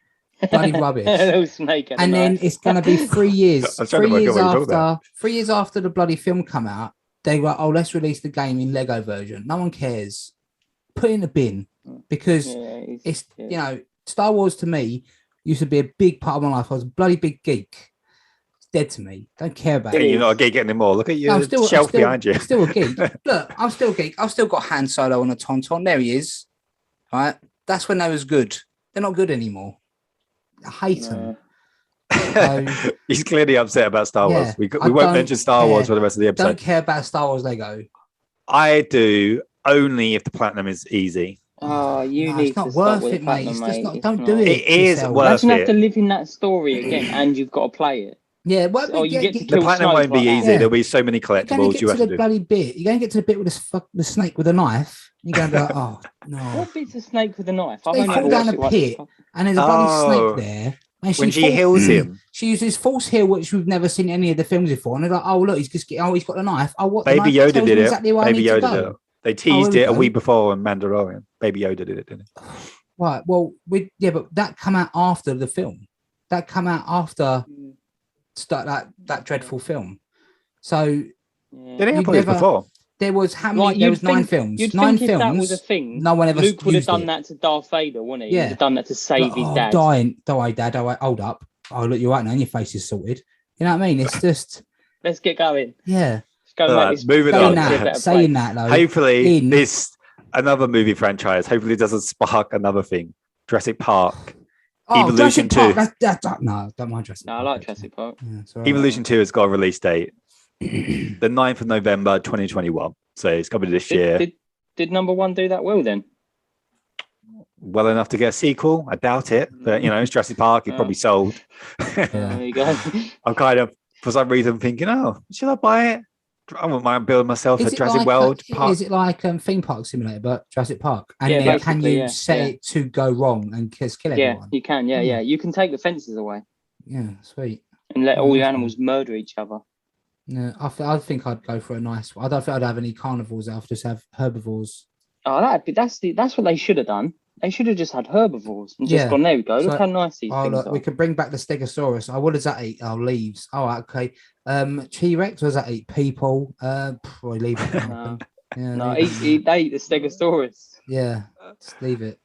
bloody rubbish. Snake and then it's going to be 3 years, 3 years after the bloody film come out, they were, let's release the game in Lego version. No one cares. Put it in the bin, because it's Star Wars to me used to be a big part of my life. I was a bloody big geek. Dead to me. Don't care about it. You're not a geek anymore. Look at your shelf behind you. I'm still a geek. Look, I'm still a geek. I've still got Han Solo on a Tauntaun. There he is. Right? That's when they was good. They're not good anymore. I hate them. He's clearly upset about Star Wars. We won't mention Star Wars for the rest of the episode. Don't care about Star Wars Lego. I do, only if the platinum is easy. It's not worth it, mate. Don't do it. It is worth Imagine it. have to live in that story again, and you've got to play it. Yeah, you get to the platinum won't be easy. There'll be so many collectibles you have to do. Bloody bit. You're going to get to the bit with the snake with a knife. You're going to be like, oh no. What bit's a snake with a knife? They fall down a pit, and there's a bloody snake there. And when she heals him, she uses false heal, which we've never seen any of the films before. And they're like, oh look, he's got a knife. Oh, what? Baby Yoda did it. Exactly Baby Yoda did it. They teased it a week before in Mandalorian. Baby Yoda did it, didn't it? Right. Well, but that come out after the film. That come out after that dreadful film. So did it happen before? There was how many? There was 9 films. You'd 9 think films. If that was a thing, no one ever. Luke would have done that to Darth Vader, wouldn't he? Yeah. He'd have done that to save his dad. Don't worry, Dad. Hold up. Oh, look, you're right now. Your face is sorted. You know what I mean? It's just. Let's get going. Yeah. Moving on. Saying that though. Hopefully, this another movie franchise. Hopefully, it doesn't spark another thing. Jurassic Park. Evolution 2. No, don't mind Jurassic Park. I like Jurassic Park. Yeah, Evolution 2 has got a release date. The 9th of November 2021. So it's coming this year. Did number 1 do that well then? Well enough to get a sequel? I doubt it. But, it's Jurassic Park. It probably sold. There you go. I'm kind of, for some reason, thinking, should I buy it? I wouldn't mind building myself a Jurassic World park. Is it like theme park simulator, but Jurassic Park? And then can you set it to go wrong and kill everyone? Yeah, you can. Yeah. You can take the fences away. Yeah, sweet. And let all the animals murder each other. Yeah, I think I'd go for a nice one. I don't think I'd have any carnivores. I'll just have herbivores. Oh, that's what they should have done. They should have just had herbivores and just gone, there we go. Look how nice these things are. We could bring back the Stegosaurus. What does that eat? Oh, leaves. Oh, okay. T-Rex, what does that eat? People. Probably leave it. They eat the Stegosaurus. Yeah, just leave it.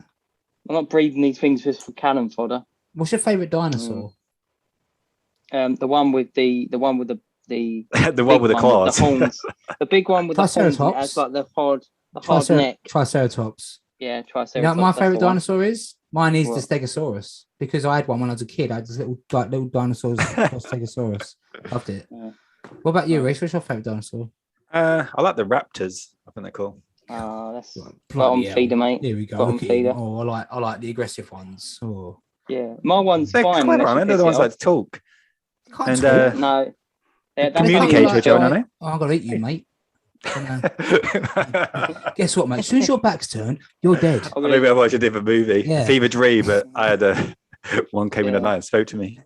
I'm not breeding these things just for cannon fodder. What's your favourite dinosaur? The one with the the one with the With claws. the horns. The big one with the horns. It has like the hard neck. Triceratops. Yeah, Triceratops. You know what my favourite dinosaur is? Mine is the Stegosaurus, because I had one when I was a kid. I had this little dinosaurs called Stegosaurus. Loved it. Yeah. What about you, Reece? What's your favourite dinosaur? I like the raptors. I think they're cool. Oh, that's bottom feeder, mate. Here we go. Bottom feeder. Oh, I like the aggressive ones. Oh, Yeah, my one's They're fine. clever, unless you aren't they? They're piss the it ones off. that talk. Can't And talk. No. Yeah, that's communicate only- to each other, don't they? Oh, I'm gonna eat you, mate. Guess what, mate? As soon as your back's turned, you're dead. I'm Maybe gonna- I watched a different movie. Yeah. Fever Dream, but I had one came in the Yeah. night and spoke to me.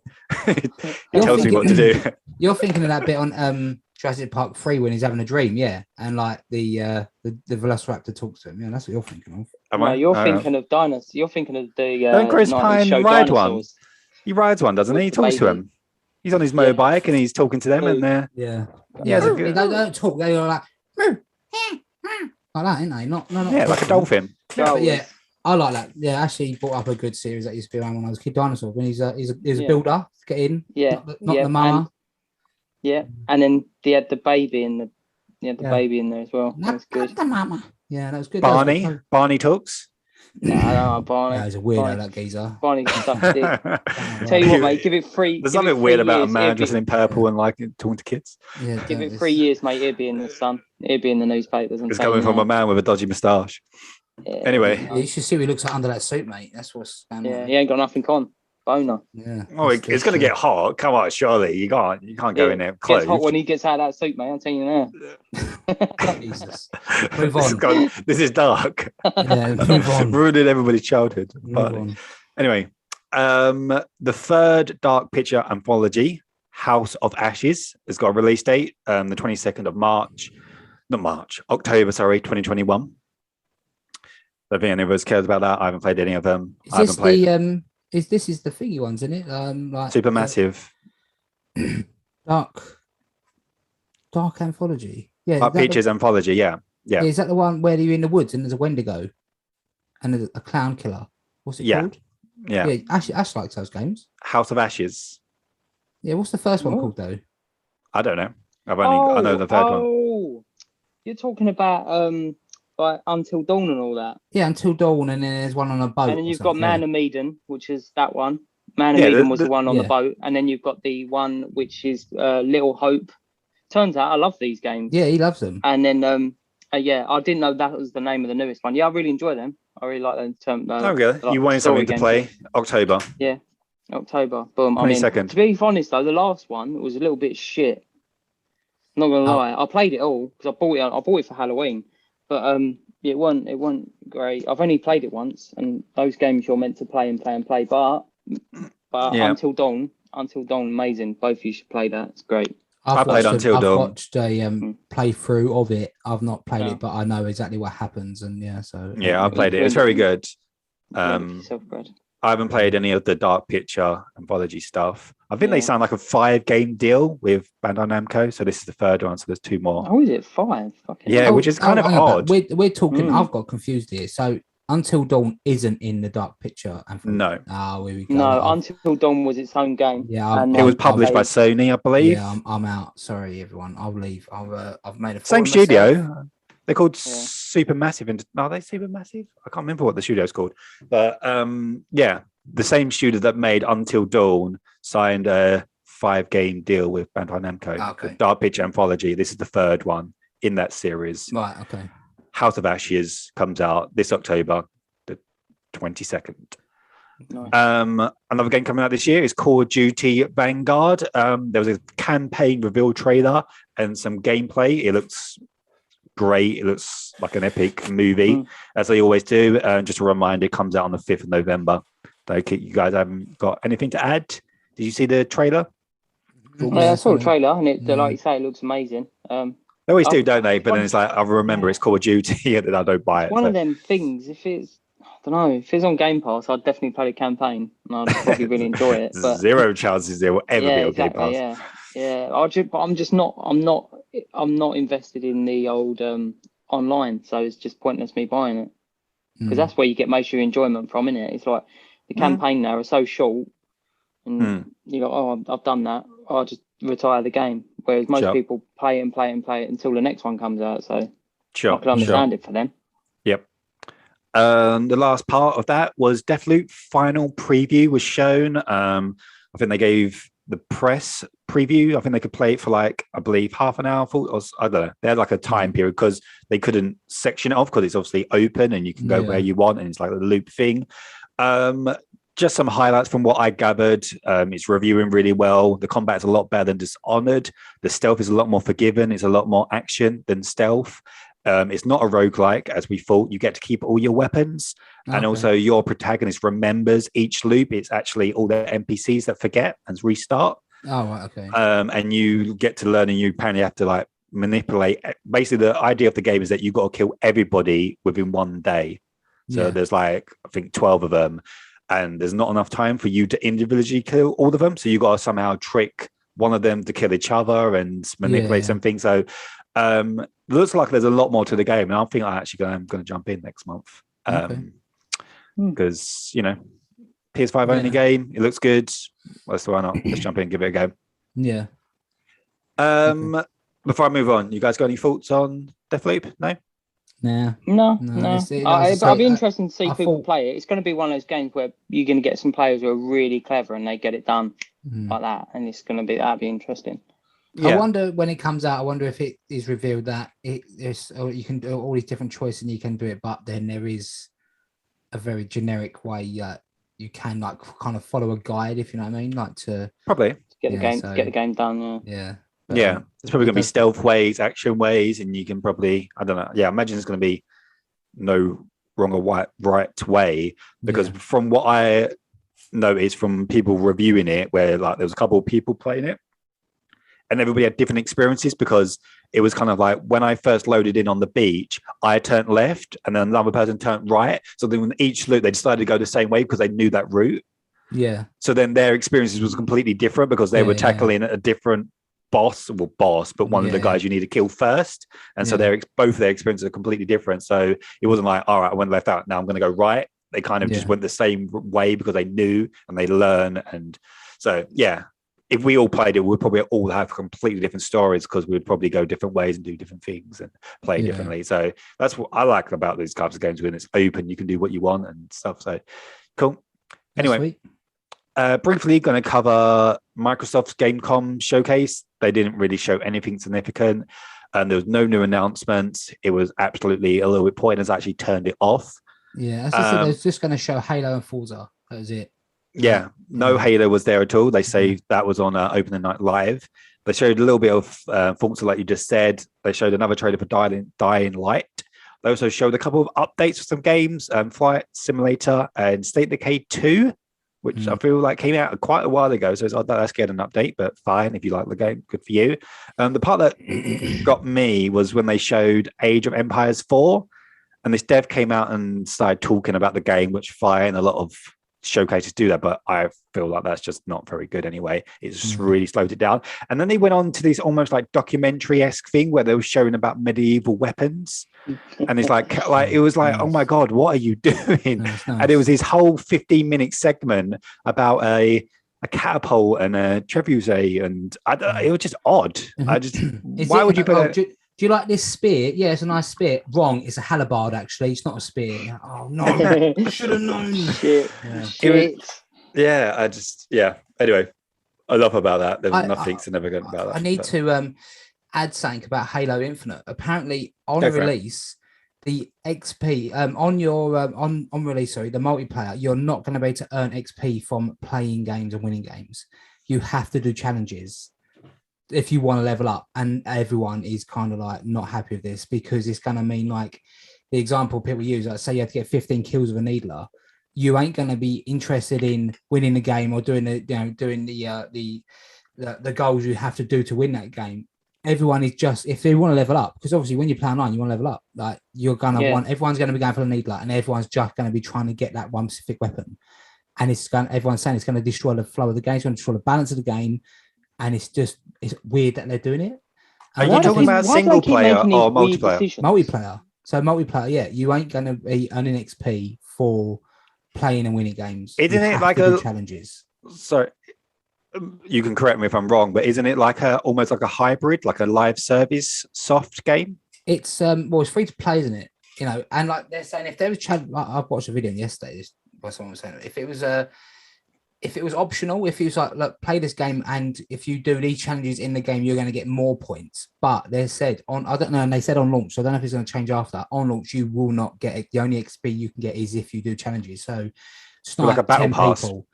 It You're tells me what to do. You're thinking of that bit on Jurassic Park 3 when he's having a dream, yeah, and like the Velociraptor talks to him. Yeah, that's what you're thinking of. Am No, I? you're I don't know. thinking of dinosaurs. You're thinking of the Don't Chris 90s Pine show ride one? Dinosaurs. He rides one, doesn't he? He With the talks to baby. him. He's on his Yeah. motorbike and he's talking to them, and they're Yeah, Yeah, they, they're they good. don't talk. They are like like that, ain't they? Not yeah, like a dolphin. But yeah, I like that. Yeah, actually brought up a good series that used to be around when I was a kid. Dinosaur. When he's a Yeah. builder, get in. Yeah, not yeah, the mama. and then they had the baby in the Yeah. baby in there as well. That was good. Not the mama. Yeah, that was good. Barney. That was Barney talks. No, I don't know, Barney. yeah, he's a weirdo, Barney. that geezer. Barney can suck a dick. Tell Tell you what, mate, give it three. There's give it something weird 3 about a years, man it'd dressed be- in purple and like talking to kids. Yeah, Give it it's- 3 years, mate. It'd be in the sun. It'd be in the newspapers. It's coming from a man with a dodgy moustache. Anyway. Yeah, you should see what he looks like under that suit, mate. That's what's going Yeah, on. he ain't got nothing on. Boner. Yeah. Oh, it's going to get hot. Come on, surely you can't go in there Gets clothed. hot when he gets out of that suit, mate. I'm telling you now. Jesus. Move This is, on. this is dark. Yeah, move on. Ruining everybody's childhood. Move Partly. on. Anyway, the third Dark Picture anthology, House of Ashes, has got a release date, the 22nd of October, 2021. I don't think any of us cares about that. I haven't played any of them. Is I haven't this played the this is the thingy ones, isn't it? Like Supermassive. Dark anthology. Yeah. Dark is that Pictures anthology, yeah. the, is that the one where you're in the woods and there's a Wendigo and there's a clown killer? What's it Yeah. called? Yeah. Yeah, Ash likes those games. House of Ashes. Yeah, what's the first one What? called though? I don't know. I know the third one. Oh, you're talking about like Until Dawn and all that. Yeah, Until Dawn, and then there's one on a boat. And then or you've got something, Man yeah. of Medan, which is that one. Man of Yeah, Medan was the one on yeah. the boat, and then you've got the one which is Little Hope. Turns out I love these games. Yeah, he loves them. And then yeah, I didn't know that was the name of the newest one. Yeah, I really enjoy them. I really like them. Okay. like You wanted story something to games. play? October. October. Boom. I mean, 22nd. to be honest though, the last one was a little bit shit. Not gonna Oh. lie, I played it all because I bought it for Halloween, but it wasn't great. I've only played it once, and those games you're meant to play and play and play. But Yeah. Until Dawn, amazing. Both of you should play that. It's great. I played Until I've Dawn. watched a playthrough of it. I've not played Yeah. it, but I know exactly what happens. And yeah, so Yeah, I played it. It's very good. Yourself, Brad. I haven't played any of the Dark Picture anthology stuff. I think they Yeah. signed like a 5-game deal with Bandai Namco. So this is the third one. So there's 2 more. Oh, is it 5? Fucking Yeah, hell. which is kind of hang on, odd. We're talking. Mm. I've got confused here. So Until Dawn isn't in the Dark Picture. No, Oh, here we go. No, I've- Until Dawn was its own game. Yeah, and it was then published by Sony, I believe. Yeah, I'm out. Sorry, everyone. I'll leave. I've made a fool Same of myself. studio. They're called Yeah. Supermassive. And are they Supermassive? I can't remember what the studio's called. But yeah, the same studio that made Until Dawn signed a 5-game deal with Bandai Namco. Okay. The Dark Picture anthology. This is the third one in that series. Right. Okay. House of Ashes comes out this October, the 22nd. Nice. Another game coming out this year is Call of Duty Vanguard. There was a campaign reveal trailer and some gameplay. It looks great. It looks like an epic movie, as they always do. Just a reminder, it comes out on the 5th of November. Okay, you guys haven't got anything to add? Did you see the trailer? Yeah, I saw the trailer, and it, Yeah. like you say, it looks amazing. They always do, Oh, don't they? But then it's like, I remember it's Call of Duty and then I don't buy it. One so. of them things. If it's, I don't know, if it's on Game Pass, I'd definitely play the campaign, and I'd probably really enjoy it. But Zero chances there will ever yeah, be on exactly. Game Pass. Yeah. I'm just not. I'm not invested in the old online, so it's just pointless me buying it because that's where you get most of your enjoyment from, innit? It's like the campaign now is so short, and you go, oh, I've done that. I'll just retire the game. Whereas most Sure. people play it and play it and play it until the next one comes out. So Sure. I can understand it for them. Yep. The last part of that was Deathloop final preview was shown. I think they gave the press preview. I think they could play it for like, I believe, half an hour, or I don't know. They had like a time period because they couldn't section it off because it's obviously open and you can go where you want and it's like a loop thing. just some highlights from what I gathered. It's reviewing really well. The combat is a lot better than Dishonored. The stealth is a lot more forgiving. It's a lot more action than stealth. It's not a roguelike, as we thought. You get to keep all your weapons. And also your protagonist remembers each loop. It's actually all the NPCs that forget and restart. Oh, right, okay. And you get to learn, and you apparently have to like manipulate. Basically, the idea of the game is that you've got to kill everybody within one day. So there's like, I think 12 of them. And there's not enough time for you to individually kill all of them. So you got to somehow trick one of them to kill each other and manipulate something. So looks like there's a lot more to the game. And I think I'm going to jump in next month. Because, you know, PS5 only game. It looks good. Well, so why not? Let's jump in and give it a go. Yeah. Before I move on, you guys got any thoughts on Deathloop? No? No. I'll be interested to see people play it. It's going to be one of those games where you're going to get some players who are really clever and they get it done like that, and that'd be interesting. I wonder when it comes out. I wonder if it is revealed that you can do all these different choices and you can do it, but then there is a very generic way you can like kind of follow a guide, if you know what I mean, like to probably get the game done. Yeah. There's probably going to be stealth ways, action ways, and you can probably, I don't know. Yeah, I imagine there's going to be no wrong or right way, because from what I noticed from people reviewing it, where like there was a couple of people playing it, and everybody had different experiences, because it was kind of like when I first loaded in on the beach, I turned left and then another person turned right. So then when each loop, they decided to go the same way because they knew that route. Yeah. So then their experiences was completely different because they were tackling a different boss, but one of the guys you need to kill first. And so both their experiences are completely different. So it wasn't like, all right, I went left out, now I'm going to go right. They kind of just went the same way because they knew and they learn. And so, if we all played it, we'd probably all have completely different stories because we would probably go different ways and do different things and play differently. So that's what I like about these types of games, when it's open, you can do what you want and stuff. So cool. Anyway, briefly going to cover Microsoft's Gamecom showcase. They didn't really show anything significant, and there was no new announcements. It was absolutely a little bit pointless. Actually turned it off. Yeah, as I said, they're just going to show Halo and Forza. That was it. Yeah, no Halo was there at all. They say that was on Opening Night Live. They showed a little bit of Forza, like you just said. They showed another trailer for Dying Light. They also showed a couple of updates for some games, Flight Simulator and State of Decay 2, which I feel like came out quite a while ago. So it's odd that I scared an update, but fine. If you like the game, good for you. The part that got me was when they showed Age of Empires 4, and this dev came out and started talking about the game, which fine, a lot of showcases do that, but I feel like that's just not very good anyway. It's just really slowed it down. And then they went on to this almost like documentary-esque thing where they were showing about medieval weapons. And it's like it was like, oh my God, what are you doing? Nice. And it was this whole 15-minute segment about a catapult and a trebuchet, and it was just odd. Why would you put it? Do you like this spear? Yeah, it's a nice spear. Wrong, it's a halberd, actually. It's not a spear. Oh, no. I should have known. Shit. Anyway, I love about that. There's nothing significant about that. I need to add something about Halo Infinite. Apparently, on release, the XP, on release, the multiplayer, you're not going to be able to earn XP from playing games and winning games. You have to do challenges if you want to level up, and everyone is kind of like not happy with this, because it's going to mean, like the example people use, like say you have to get 15 kills with a needler, you ain't going to be interested in winning the game or doing the goals you have to do to win that game. Everyone is just, if they want to level up, because obviously when you play online, you want to level up. Like you're going to want, everyone's going to be going for the needler, and everyone's just going to be trying to get that one specific weapon. And everyone's saying it's going to destroy the flow of the game, it's going to destroy the balance of the game. And it's weird that they're doing it. Are you talking about single player or multiplayer? Multiplayer. So multiplayer, you ain't going to be earning XP for playing and winning games. Isn't it like challenges? So you can correct me if I'm wrong, but isn't it like almost like a hybrid, like a live service soft game? It's it's free to play, isn't it? You know, and like they're saying, if there was I've watched a video yesterday where someone was saying if it was optional, if it was like, look, play this game, and if you do these challenges in the game, you're going to get more points. But they said I don't know, and they said on launch, so I don't know if it's going to change after. On launch, you will not get it. The only XP you can get is if you do challenges. So snipe like a battle 10 pass. people.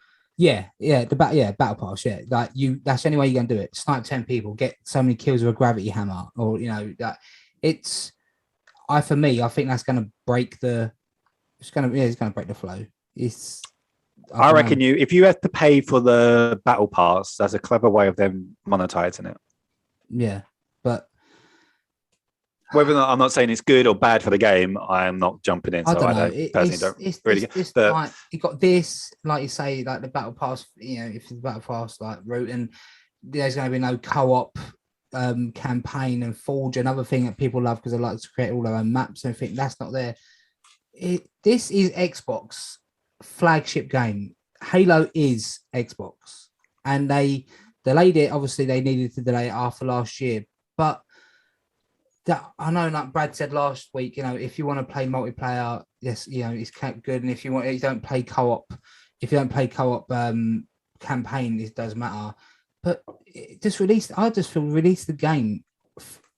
Battle pass. Yeah, like that's the only way you're gonna do it. Snipe 10 people, get so many kills with a gravity hammer, or that it's. For me, I think that's gonna break the. It's gonna break the flow. I reckon if you have to pay for the battle pass, that's a clever way of them monetizing it. Yeah, but whether or not, I'm not saying it's good or bad for the game, I'm not jumping in. So I don't personally really. Like you got this, like you say, like the battle pass. If the battle pass like route, and there's going to be no co-op campaign and Forge, another thing that people love because they like to create all their own maps and think that's not there. This is Xbox flagship game. Halo is Xbox, and they delayed it. Obviously, they needed to delay it after last year, but I know, like Brad said last week, if you want to play multiplayer, yes, it's good, and if you don't play co-op, campaign, it does matter. But release the game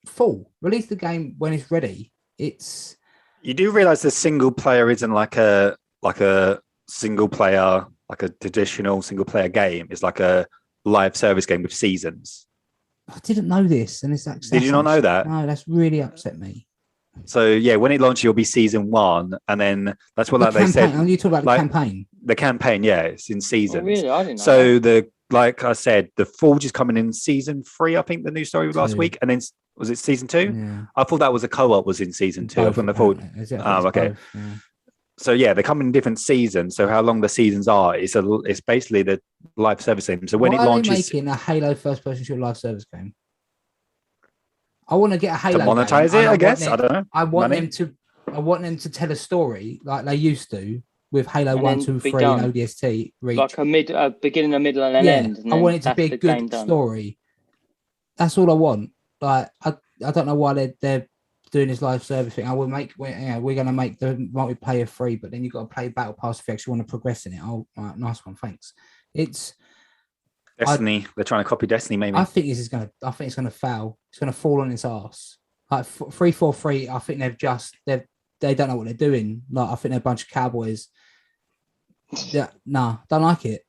full. Release the game when it's ready. You do realize the single player isn't like a single player, like a traditional single player game. It's like a live service game with seasons. I didn't know this, and it's actually. Did you not know that? No, that's really upset me. So yeah, when it launches, you'll be season 1, and then that's what they said. You talk about the campaign. The campaign, yeah, it's in seasons. Oh, really, I didn't know. So like I said, the Forge is coming in season 3. I think the new story was last week, and then was it season 2? Yeah. I thought that was a co-op was in season 2. Both, From the Forge. Okay. Both, yeah. So yeah, they come in different seasons. So how long the seasons are, it's basically the live service game. So when it launches, making a Halo first-person shooter live service game. I want to get a Halo to monetize game, it. I guess I don't know. I want them to tell a story like they used to with Halo And 1, 2, 3, and ODST. Like a beginning, a middle, and an end. And I want it to be a good story. That's all I want. Like I don't know why they're doing this live service thing. We're going to make the multiplayer free, but then you've got to play Battle Pass if you actually want to progress in it. Oh, right, nice one, thanks. It's Destiny. They're trying to copy Destiny, maybe. I think it's going to fail. It's going to fall on its ass. Like 343, I think they don't know what they're doing. Like I think they're a bunch of cowboys. Don't like it.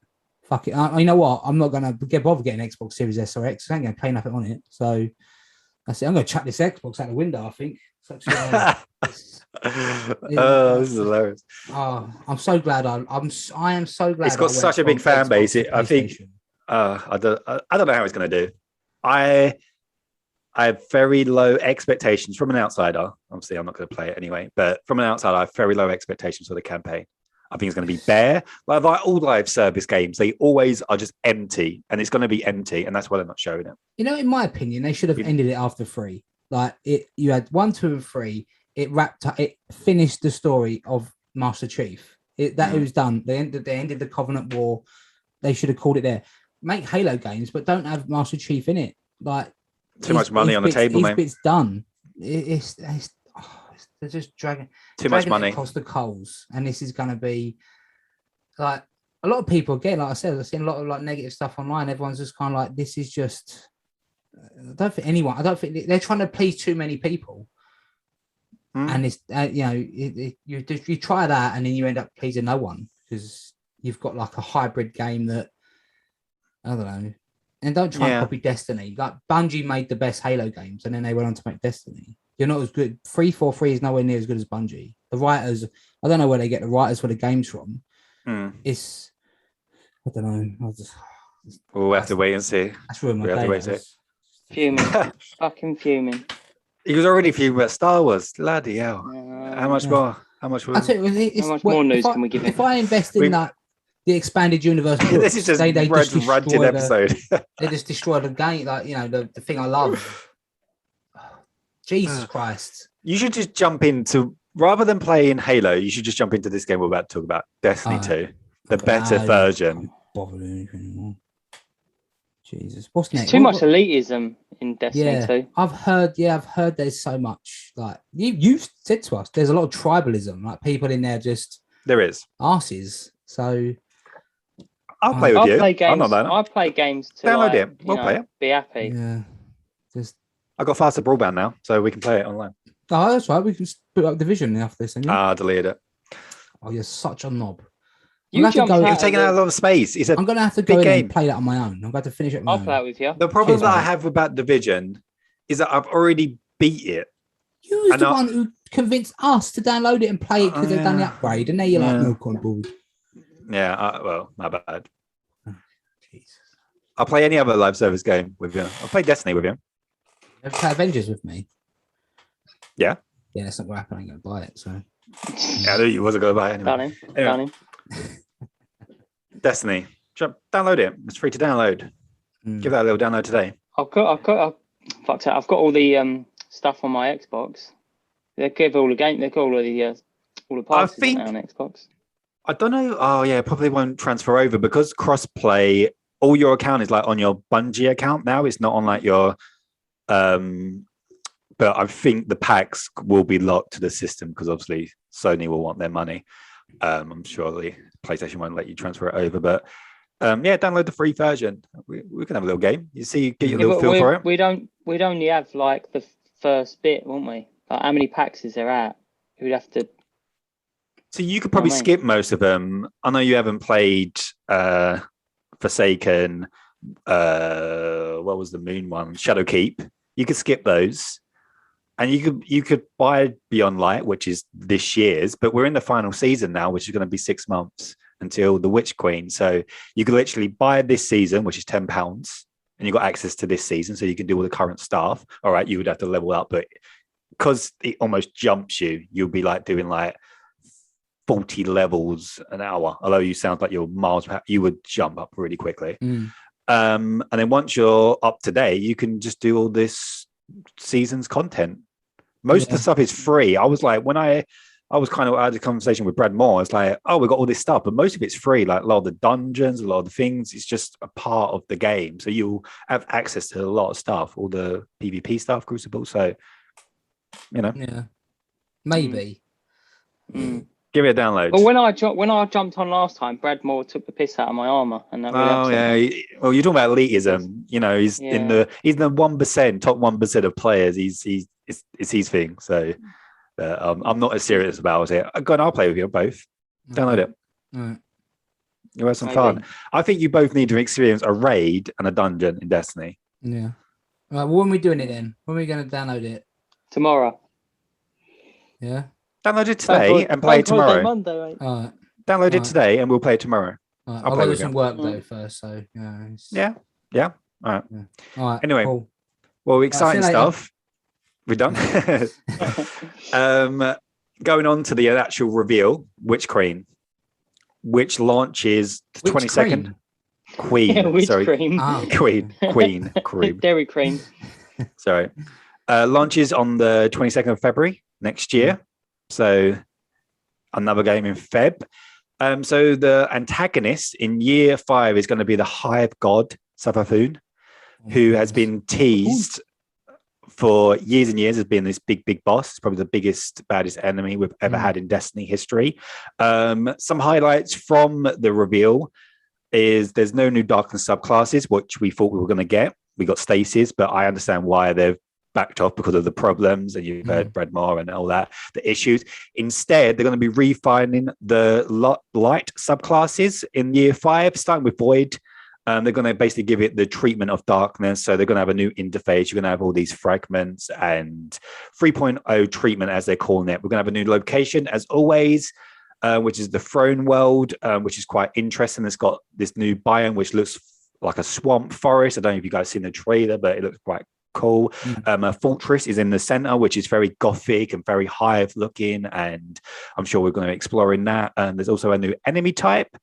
Fuck it. You know what? I'm not going to bother getting Xbox Series S or X. I ain't going to play nothing on it. So that's it. I'm going to chuck this Xbox out the window, I think. This is hilarious. Oh, I'm so glad. I am so glad. It's got such a big fan base. I think. I don't know how it's going to do. I have very low expectations from an outsider. Obviously, I'm not going to play it anyway. But from an outsider, I have very low expectations for the campaign. I think it's going to be bare. Like all live service games, they always are just empty, and it's going to be empty, and that's why they're not showing it. In my opinion, they should have ended it after 3. Like you had 1, 2, and 3. It wrapped up. It finished the story of Master Chief. It was done. They ended the Covenant War. They should have called it there. Make Halo games, but don't have Master Chief in it. Like too much money on the table, man. It's done. They're just dragging much money across the coals, and this is going to be like a lot of people. Again, like I said, I've seen a lot of like negative stuff online. Everyone's just kind of like, this is just. I don't think they're trying to please too many people, and it's you try that, and then you end up pleasing no one because you've got like a hybrid game that. I don't know. And don't try and copy Destiny. Like Bungie made the best Halo games and then they went on to make Destiny. You're not as good. 343 is nowhere near as good as Bungie. The writers, I don't know where they get the writers for the games from. It's, I don't know. We'll have to wait and see. That's ruined my day. Fuming. Fucking fuming. He was already fuming about Star Wars. Bloody hell. How much more? How much more? How much more news can we give him? If I invest in that, the expanded universe books, this is just ranting episode. They just destroy the game, like the thing I love. Jesus Christ! You should just jump into rather than playing Halo. You should just jump into this game we're about to talk about, Destiny 2, the better version. Bother anything anymore. Jesus, what's next? Too much elitism in Destiny 2. I've heard there's so much. Like you've said to us, there's a lot of tribalism. Like people in there just there is arses. So. I'll play with you. I'll play games to download it. We'll play it. Be happy. Yeah. I got faster broadband now, so we can play it online. Oh, that's right. We can put up Division after this. Deleted it. Oh, you're such a knob. You I'm gonna have to jumped go- out. You've taken out a lot of space. It's a I'm gonna have to big go in game. and play that on my own. I'm going to finish it on my I'll own. play it with you. The problem Cheers, that I mate. have about Division is that I've already beat it. You was And the I- one who convinced us to download it and play it because they've done the Yeah. upgrade, and now you're like, Yeah. milk on board. Yeah, well, my bad. Jesus. I'll play any other live service game with you. I'll play Destiny with you. You play Avengers with me? Yeah. Yeah, that's not going to happen. I ain't going to buy it. So Yeah, I knew you wasn't going to buy it anyway. Done him. Anyway. Done him. Destiny. Download it. It's free to download. Give that a little download today. I've got all the stuff on my Xbox. They give all the game. They got all the parts on Xbox. I don't know. Oh yeah, probably won't transfer over because cross-play. All your account is like on your Bungie account now. It's not on like your. But I think the packs will be locked to the system because obviously Sony will want their money. I'm sure the PlayStation won't let you transfer it over, but yeah, download the free version. We can have a little game. You see, get your little feel for it. We'd only have like the first bit, won't we? Like, how many packs is there at? We'd have to. So you could probably skip most of them. I know you haven't played Forsaken. What was the Moon one? Shadowkeep. You could skip those. And you could buy Beyond Light, which is this year's, but we're in the final season now, which is going to be 6 months until the Witch Queen. So you could literally buy this season, which is £10, and you got access to this season, so you can do all the current stuff. All right, you would have to level up, but because it almost jumps you, you'll be like doing like 40 levels an hour. Although you sound like you're miles, you would jump up really quickly. And then once you're up to date, you can just do all this season's content. Most of the stuff is free. I was like, when I was kind of I had a conversation with Brad Maw. It's like, oh, we got all this stuff, but most of it's free. Like a lot of the dungeons, a lot of the things, it's just a part of the game. So you'll have access to a lot of stuff, all the PvP stuff, Crucible. So, yeah, maybe. Give it a download. Well, when I jumped on last time, Brad Maw took the piss out of my armor, and that really upset me. Well, you're talking about elitism. He's in the 1%, top 1% of players. It's his thing. So I'm not as serious about it. Go on, I'll play with you both. Download it. Right. You'll have some fun. I think you both need to experience a raid and a dungeon in Destiny. Yeah. Right. Well, when are we doing it then? When are we going to download it? Tomorrow. Yeah. Download it today and play it tomorrow. Monday, right? All right. Download it today and we'll play it tomorrow. All right. I'll I've play got to with do some you. work though first. So Yeah. All right. Yeah. All right. Anyway, cool. well, exciting see you later. stuff. We're done. Going on to the actual reveal, Witch Queen, which launches the Which 22nd. Queen. Yeah, which Sorry. cream? Ah. Queen. Dairy cream. Sorry. Launches on the 22nd of February next year. So another game in Feb. So the antagonist in year 5 is going to be the Hive God, Savathun, who has been teased for years and years as being this big boss. It's probably the biggest, baddest enemy we've ever had in Destiny history. Some highlights from the reveal is there's no new Darkness subclasses, which we thought we were going to get. We got Stasis, but I understand why they've backed off because of the problems, and you've heard Brad Maw and all that, the issues. Instead, they're going to be refining the light subclasses in year 5, starting with Void. They're going to basically give it the treatment of darkness. So they're going to have a new interface. You're going to have all these fragments and 3.0 treatment, as they're calling it. We're going to have a new location, as always, which is the Throne World, which is quite interesting. It's got this new biome, which looks like a swamp forest. I don't know if you guys seen the trailer, but it looks quite cool. A fortress is in the center, which is very gothic and very hive looking, and I'm sure we're going to explore in that. There's also a new enemy type,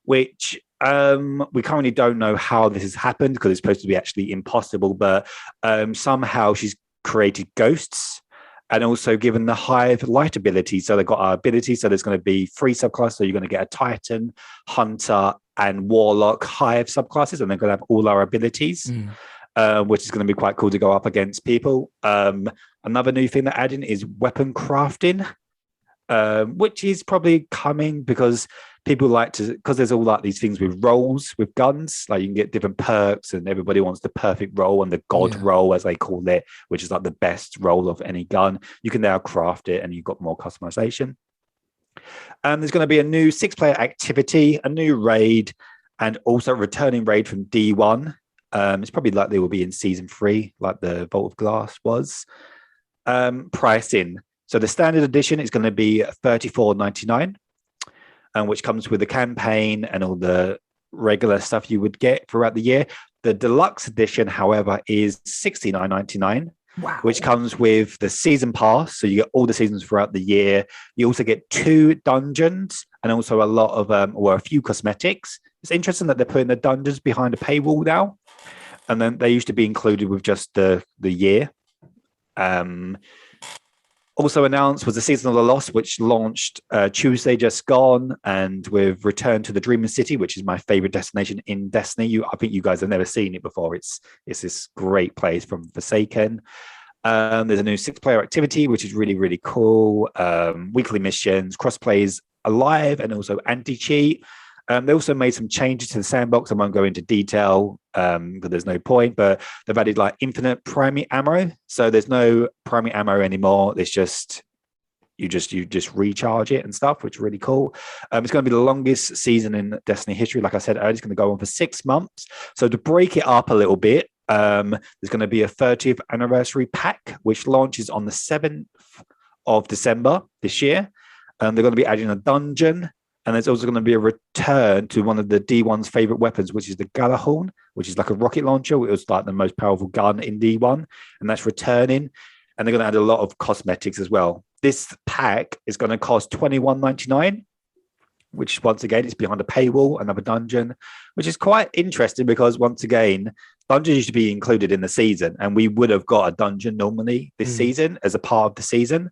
which we currently don't know how this has happened because it's supposed to be actually impossible, but somehow she's created ghosts and also given the hive light ability. So they've got our ability. So there's going to be 3 subclasses. So you're going to get a Titan, Hunter, and Warlock hive subclasses, and they're going to have all our abilities. Which is going to be quite cool to go up against people. Another new thing they're adding is weapon crafting, which is probably coming because people like to, because there's all like these things with roles with guns, like you can get different perks and everybody wants the perfect role and the god role, as they call it, which is like the best role of any gun. You can now craft it and you've got more customization. There's going to be a new 6-player activity, a new raid, and also a returning raid from D1. It's probably like they will be in season 3, like the Vault of Glass was. Pricing. So the standard edition is going to be $34.99, which comes with the campaign and all the regular stuff you would get throughout the year. The deluxe edition, however, is $69.99. Wow. Which comes with the season pass. So you get all the seasons throughout the year. You also get 2 dungeons and also a lot of, or a few cosmetics. It's interesting that they're putting the dungeons behind a paywall now. And then they used to be included with just the year. Also announced was the Season of the Lost, which launched Tuesday just gone, and with Return to the Dreaming City, which is my favorite destination in Destiny. I think you guys have never seen it before. It's this great place from Forsaken. There's a new 6-player activity, which is really, really cool. Weekly missions, crossplays alive, and also anti-cheat. They also made some changes to the sandbox. I won't go into detail because there's no point, but they've added like infinite primary ammo. So there's no primary ammo anymore. It's just you just recharge it and stuff, which is really cool. It's going to be the longest season in Destiny history. Like I said earlier, it's going to go on for 6 months. So to break it up a little bit, there's going to be a 30th anniversary pack, which launches on the 7th of December this year. They're going to be adding a dungeon. And there's also going to be a return to one of the D1's favorite weapons, which is the Galahorn, which is like a rocket launcher. It was like the most powerful gun in D1, and that's returning. And they're going to add a lot of cosmetics as well. This pack is going to cost $21.99, which once again is behind a paywall, another dungeon, which is quite interesting because once again, dungeons used to be included in the season, and we would have got a dungeon normally this season as a part of the season.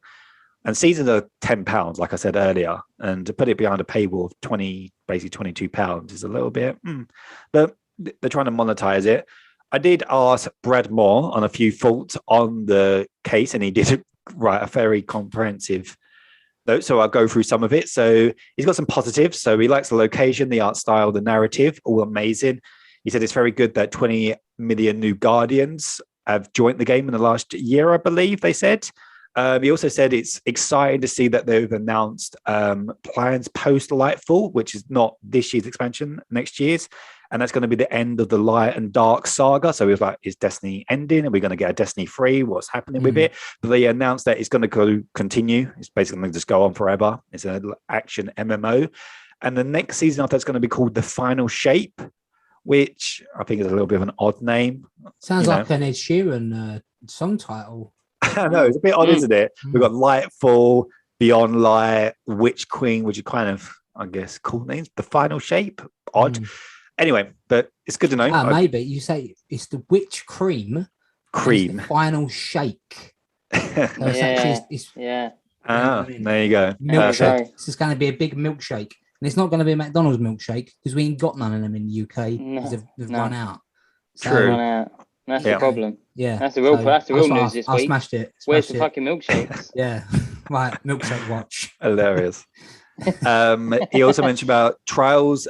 And seasons are £10, like I said earlier, and to put it behind a paywall of basically £22 is a little bit. But they're trying to monetize it. I did ask Brad Maw on a few thoughts on the case, and he did write a very comprehensive note. So I'll go through some of it. So he's got some positives. So he likes the location, the art style, the narrative, all amazing. He said it's very good that 20 million new Guardians have joined the game in the last year, I believe they said. He also said it's exciting to see that they've announced plans post Lightfall, which is not this year's expansion, next year's. And that's going to be the end of the Light and Dark saga. So he was like, is Destiny ending? Are we going to get a Destiny 3? What's happening with it? But they announced that it's going to continue. It's basically going to just go on forever. It's an action MMO. And the next season after that's going to be called The Final Shape, which I think is a little bit of an odd name. Sounds like an Ed Sheeran song title. I know, it's a bit odd, isn't it? We've got Lightfall, Beyond Light, Witch Queen, which are kind of, I guess, cool names. The Final Shape, odd. Anyway, but it's good to know. Maybe you say it's the Witch Cream. Cream. The Final Shake. So yeah. There you go. Milkshake. This is going to be a big milkshake. And it's not going to be a McDonald's milkshake because we ain't got none of them in the UK because they've run out. True. That's the problem. Yeah, that's the real news this week. I smashed it. Where's the fucking milkshakes? Yeah, right. Milkshake watch. Hilarious. He also mentioned about Trials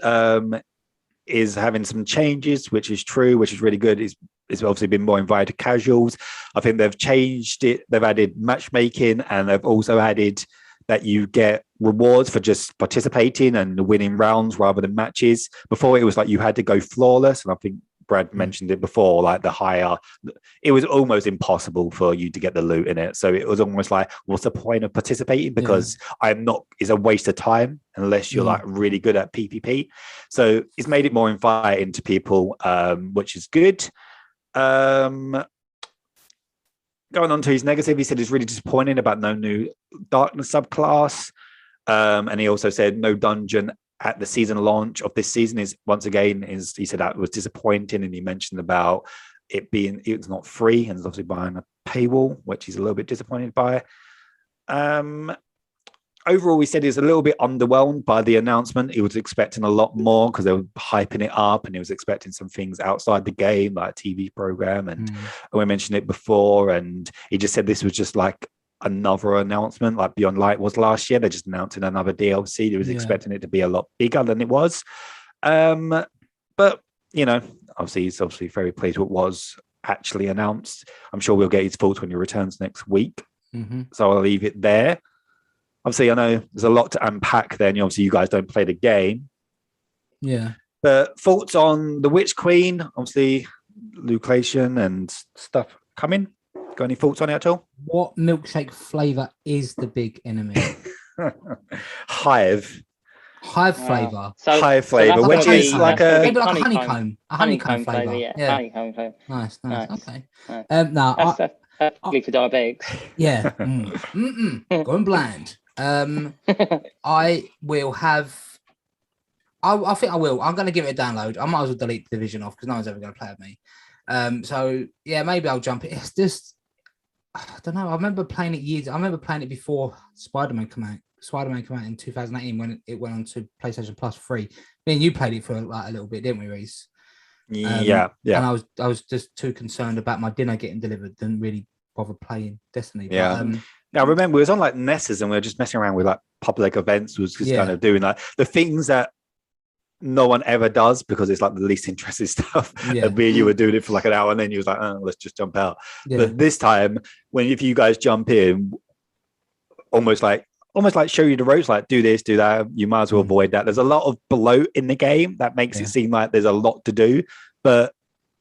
is having some changes, which is true, which is really good. It's obviously been more invited casuals. I think they've changed it. They've added matchmaking, and they've also added that you get rewards for just participating and winning rounds rather than matches. Before it was like you had to go flawless, and I think Brad mentioned it before, like the higher, it was almost impossible for you to get the loot in it. So it was almost like, what's the point of participating? Because it's a waste of time unless you're like really good at PvP. So it's made it more inviting to people, which is good. Going on to his negative, he said it's really disappointing about no new Darkness subclass. And he also said no dungeon at the season launch of this season he said that was disappointing, and he mentioned about it's not free and it's obviously behind a paywall, which he's a little bit disappointed by. Overall, he said he was a little bit underwhelmed by the announcement. He was expecting a lot more because they were hyping it up, and he was expecting some things outside the game, like a TV program, and we mentioned it before, and he just said this was just like another announcement like Beyond Light was last year. They're just announcing another DLC. He was expecting it to be a lot bigger than it was. But obviously he's very pleased with what was actually announced. I'm sure we'll get his thoughts when he returns next week. So I'll leave it there. obviously, I know there's a lot to unpack there, and obviously you guys don't play the game. Yeah. But thoughts on the Witch Queen? Obviously, Lucration and stuff coming. Got any thoughts on it at all? What milkshake flavor is the big enemy? Hive. Hive flavor. Hive flavor, that's which gotta is be- like that's gotta a be Maybe like a honeycomb flavor. Yeah, Yeah. honeycomb flavor. Nice. Nice. Okay. Nice. No, That's probably for diabetics. yeah. Going blind. I will have. I think I will. I'm going to give it a download. I might as well delete the Division off because no one's ever going to play with me. So yeah, maybe I'll jump it. It's just, I don't know. I remember playing it before Spider-Man came out. Spider-Man came out in 2018 when it went on to PlayStation Plus free. Me and you played it for like a little bit, didn't we, Reese? Yeah. And I was just too concerned about my dinner getting delivered than really bother playing Destiny. Yeah. But, now remember, it was on like Nessus, and we were just messing around with like public events. Was just kind of doing like the things that no one ever does because it's like the least interesting stuff. Yeah. And me and you were doing it for like an hour, and then you was like, "Oh, let's just jump out." Yeah. But this time, if you guys jump in, almost like show you the ropes, like do this, do that. You might as well avoid that. There's a lot of bloat in the game that makes it seem like there's a lot to do, but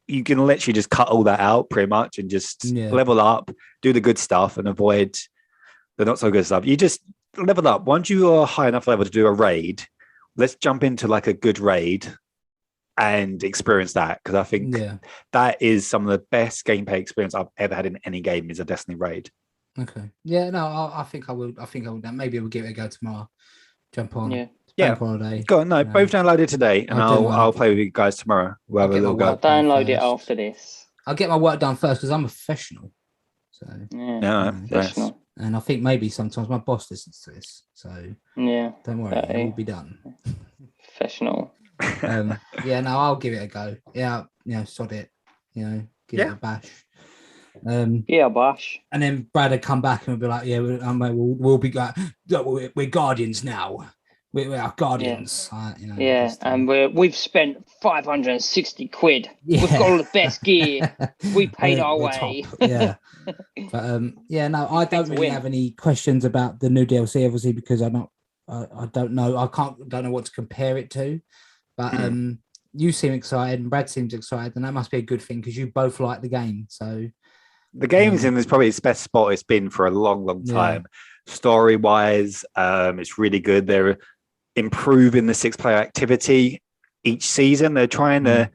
you can literally just cut all that out pretty much and just level up, do the good stuff, and avoid the not so good stuff. You just level up. Once you are high enough level to do a raid, let's jump into like a good raid and experience that, because I think that is some of the best gameplay experience I've ever had in any game is a Destiny raid. Okay. Yeah, no, I think I will. Maybe we'll give it a go tomorrow. Jump on. Yeah. Holiday. Go on, both download it today, and I'll play with you guys tomorrow. We'll have a little go. I'll download it after this. I'll get my work done first because I'm a professional. So professional. And I think maybe sometimes my boss listens to this. So don't worry, it will be done. Professional. I'll give it a go. Yeah, sod it. Give it a bash. Bash. And then Brad would come back and we'll be like, we'll be like, we're guardians now. We're our guardians. And we've spent 560 quid. We've got all the best gear. We paid our way. Top. Yeah. But I don't really have any questions about the new DLC, obviously, because I don't know. Don't know what to compare it to. But you seem excited and Brad seems excited, and that must be a good thing because you both like the game. So the game's in is probably its best spot it's been for a long, long time. Story wise, it's really good. They're improving the 6-player activity each season. They're trying to,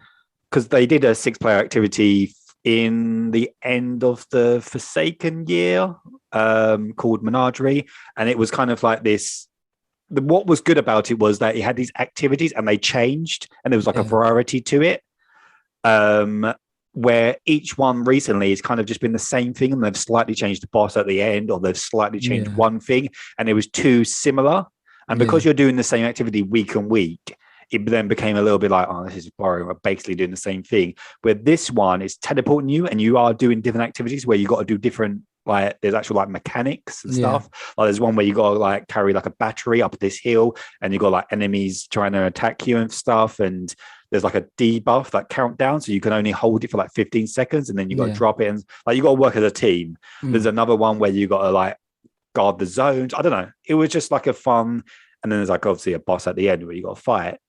because they did a 6-player activity in the end of the Forsaken year called Menagerie, and it was kind of like this. What was good about it was that it had these activities and they changed, and there was like a variety to it. Where each one recently has kind of just been the same thing, and they've slightly changed the boss at the end, or they've slightly changed one thing, and it was too similar. And because you're doing the same activity week on week, it then became a little bit like, oh, this is boring. We're basically doing the same thing. Where this one is teleporting you, and you are doing different activities where you got to do different, like there's actual like mechanics and stuff. Like there's one where you got to like carry like a battery up this hill, and you got like enemies trying to attack you and stuff. And there's like a debuff, like countdown, so you can only hold it for like 15 seconds, and then you got to drop it, and like you got to work as a team. There's another one where you got to like guard the zones. I don't know. It was just like a fun, and then there's like obviously a boss at the end where you got to fight.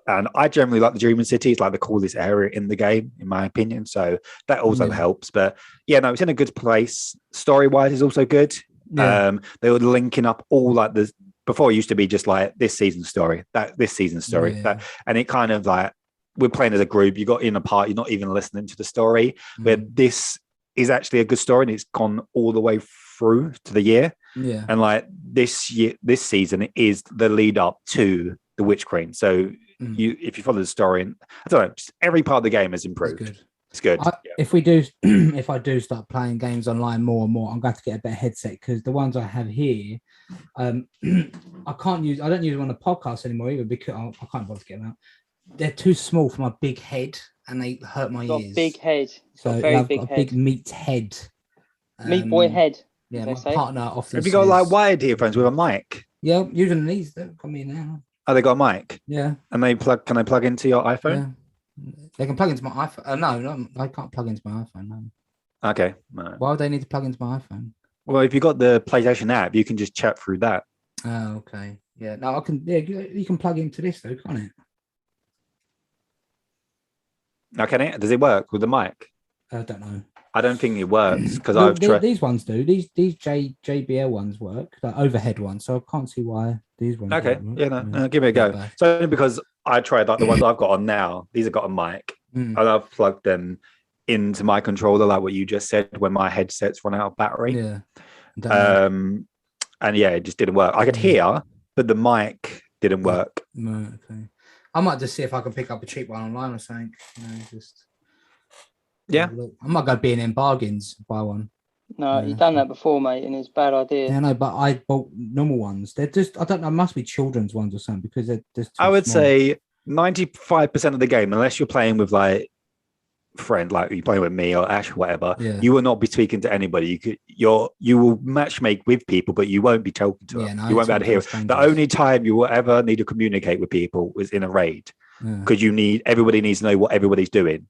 And I generally like the Dreaming City. It's like the coolest area in the game, in my opinion. So that also helps. But it's in a good place. Story wise is also good. They were linking up all like the. Before it used to be just like this season's story, this season's story, that, and it kind of like we're playing as a group. You got in a part, you're not even listening to the story. But this is actually a good story, and it's gone all the way through to the year. Yeah, and like this season is the lead up to the Witch Queen. So if you follow the story, and I don't know, just every part of the game has improved. It's good. If I do start playing games online more and more, I'm going to get a better headset because the ones I have here, I don't use them on the podcast anymore either because I can't bother to get them out. They're too small for my big head and they hurt my ears. Big head. So I've got a big meat head. Meat boy head. Yeah, my partner often. Have you got like wired earphones with a mic? Yeah, using these. They've got me now. Oh, they got a mic. Yeah. And can they plug into your iPhone? Yeah. They can plug into my iPhone. No, I can't plug into my iPhone. No. Okay. No. Why would they need to plug into my iPhone? Well, if you got the PlayStation app, you can just chat through that. Oh, okay. Yeah. No, I can. Yeah, you can plug into this though, can't it? Now, can it? Does it work with the mic? I don't know. I don't think it works because Well, I've tried. these ones do. These JBL ones work, like overhead ones. So I can't see why these ones. Okay, don't work. yeah, no, give it a go. bad. So only because I tried like the ones I've got on now. These have got a mic, and I've plugged them into my controller, like what you just said, when my headsets run out of battery. Yeah. And yeah, it just didn't work. I could hear, but the mic didn't work. No, okay. I might just see if I can pick up a cheap one online or something. Just yeah. I might go B&M bargains, buy one. No, you've done that before, mate, and it's a bad idea. Yeah, no, but I bought normal ones. They're just, I don't know, must be children's ones or something because they're just. I would say 95% of the game, unless you're playing with like friend, like you playing with me or Ash or whatever, you will not be speaking to anybody. You will matchmake with people, but you won't be talking to them. You won't be able to hear. The only time you will ever need to communicate with people is in a raid, because everybody needs to know what everybody's doing.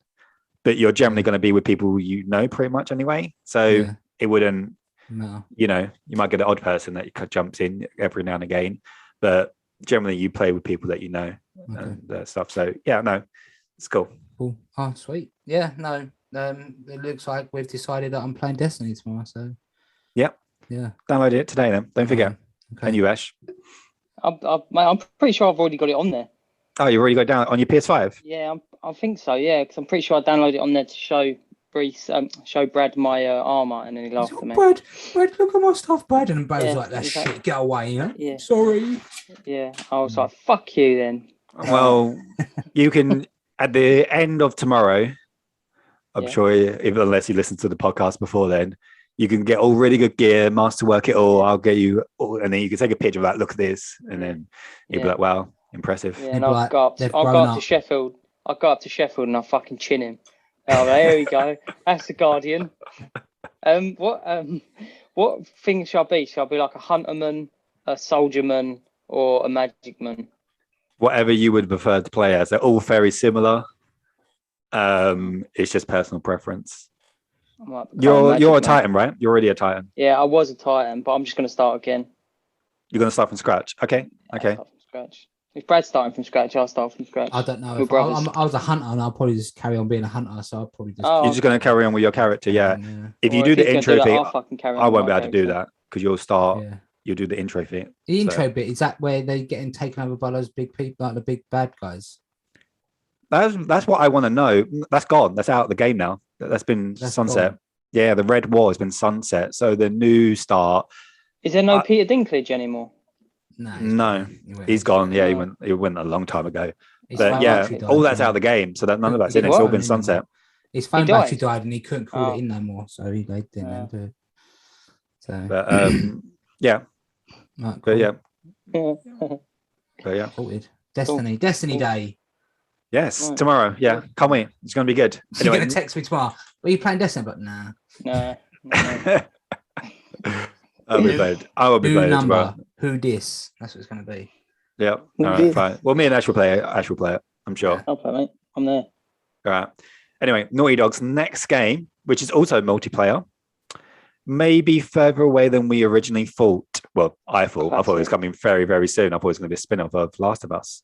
But you're generally going to be with people you know pretty much anyway. So it wouldn't. No. You know, you might get an odd person that jumps in every now and again, but generally you play with people that you know and stuff. So yeah, no, it's cool. Cool. Oh, sweet. Yeah, no. It looks like we've decided that I'm playing Destiny tomorrow. So yeah. Download it today then. Don't forget. Okay. And you, Ash? I'm pretty sure I've already got it on there. Oh, you already got it down on your PS5? Yeah, I think so. Yeah, because I'm pretty sure I downloaded it on there to show Brad my armor, and then he laughed at me. Brad, look at my stuff, Brad. And Brad was like, "That shit, get away!" You know? Yeah. Sorry. Yeah, I was like, "Fuck you," then. Well, you can at the end of tomorrow. I'm sure, unless you listen to the podcast before then, you can get all really good gear, masterwork it all. I'll get you, and then you can take a picture of that. Look at this, and then you'll be like, "Wow, impressive." Yeah, and I'll go up to Sheffield. I'll go up to Sheffield and I'll fucking chin him. Oh, there we go. That's the Guardian. What thing shall I be? Shall I be like a hunterman, a soldierman, or a magicman? Whatever you would prefer to play as. They're all very similar. It's just personal preference. You're a Titan, right? You're already a Titan. Yeah, I was a Titan, but I'm just going to start again. You're going to start from scratch? Okay. I'll start from scratch. If Brad's starting from scratch, I'll start from scratch. I don't know. If I was a hunter, and I'll probably just carry on being a hunter. So I'll probably just. You're just going to carry on with your character, yeah. If you do the intro thing, I won't be able to do that because you'll start. Yeah. You'll do the intro thing. The intro bit, is that where they're getting taken over by those big people, like the big bad guys? That's what I want to know. That's gone. That's out of the game now. That's been sunset. Gone. Yeah, the Red War has been sunset. So the new start. Is there no Peter Dinklage anymore? No, he's gone. Yeah, he went a long time ago. But yeah, all that's out of the game. So that none of that's in it. It's all been sunset. His phone battery died and he couldn't call it in no more. So he didn't do it. So, but yeah. Right, cool. But yeah. Destiny Day. Yes, tomorrow. Yeah, can't wait. It's going to be good. Anyway. You're going to text me tomorrow. Are you playing Destiny? But nah. No. I will be playing tomorrow. Who dis? That's what it's going to be. Yeah. All right, fine. Well, me and Ash will play it. I'm sure. I'll play, mate. I'm there. All right. Anyway, Naughty Dog's next game, which is also multiplayer, may be further away than we originally thought. Well, I thought it was coming very, very soon. I thought it was going to be a spin-off of Last of Us.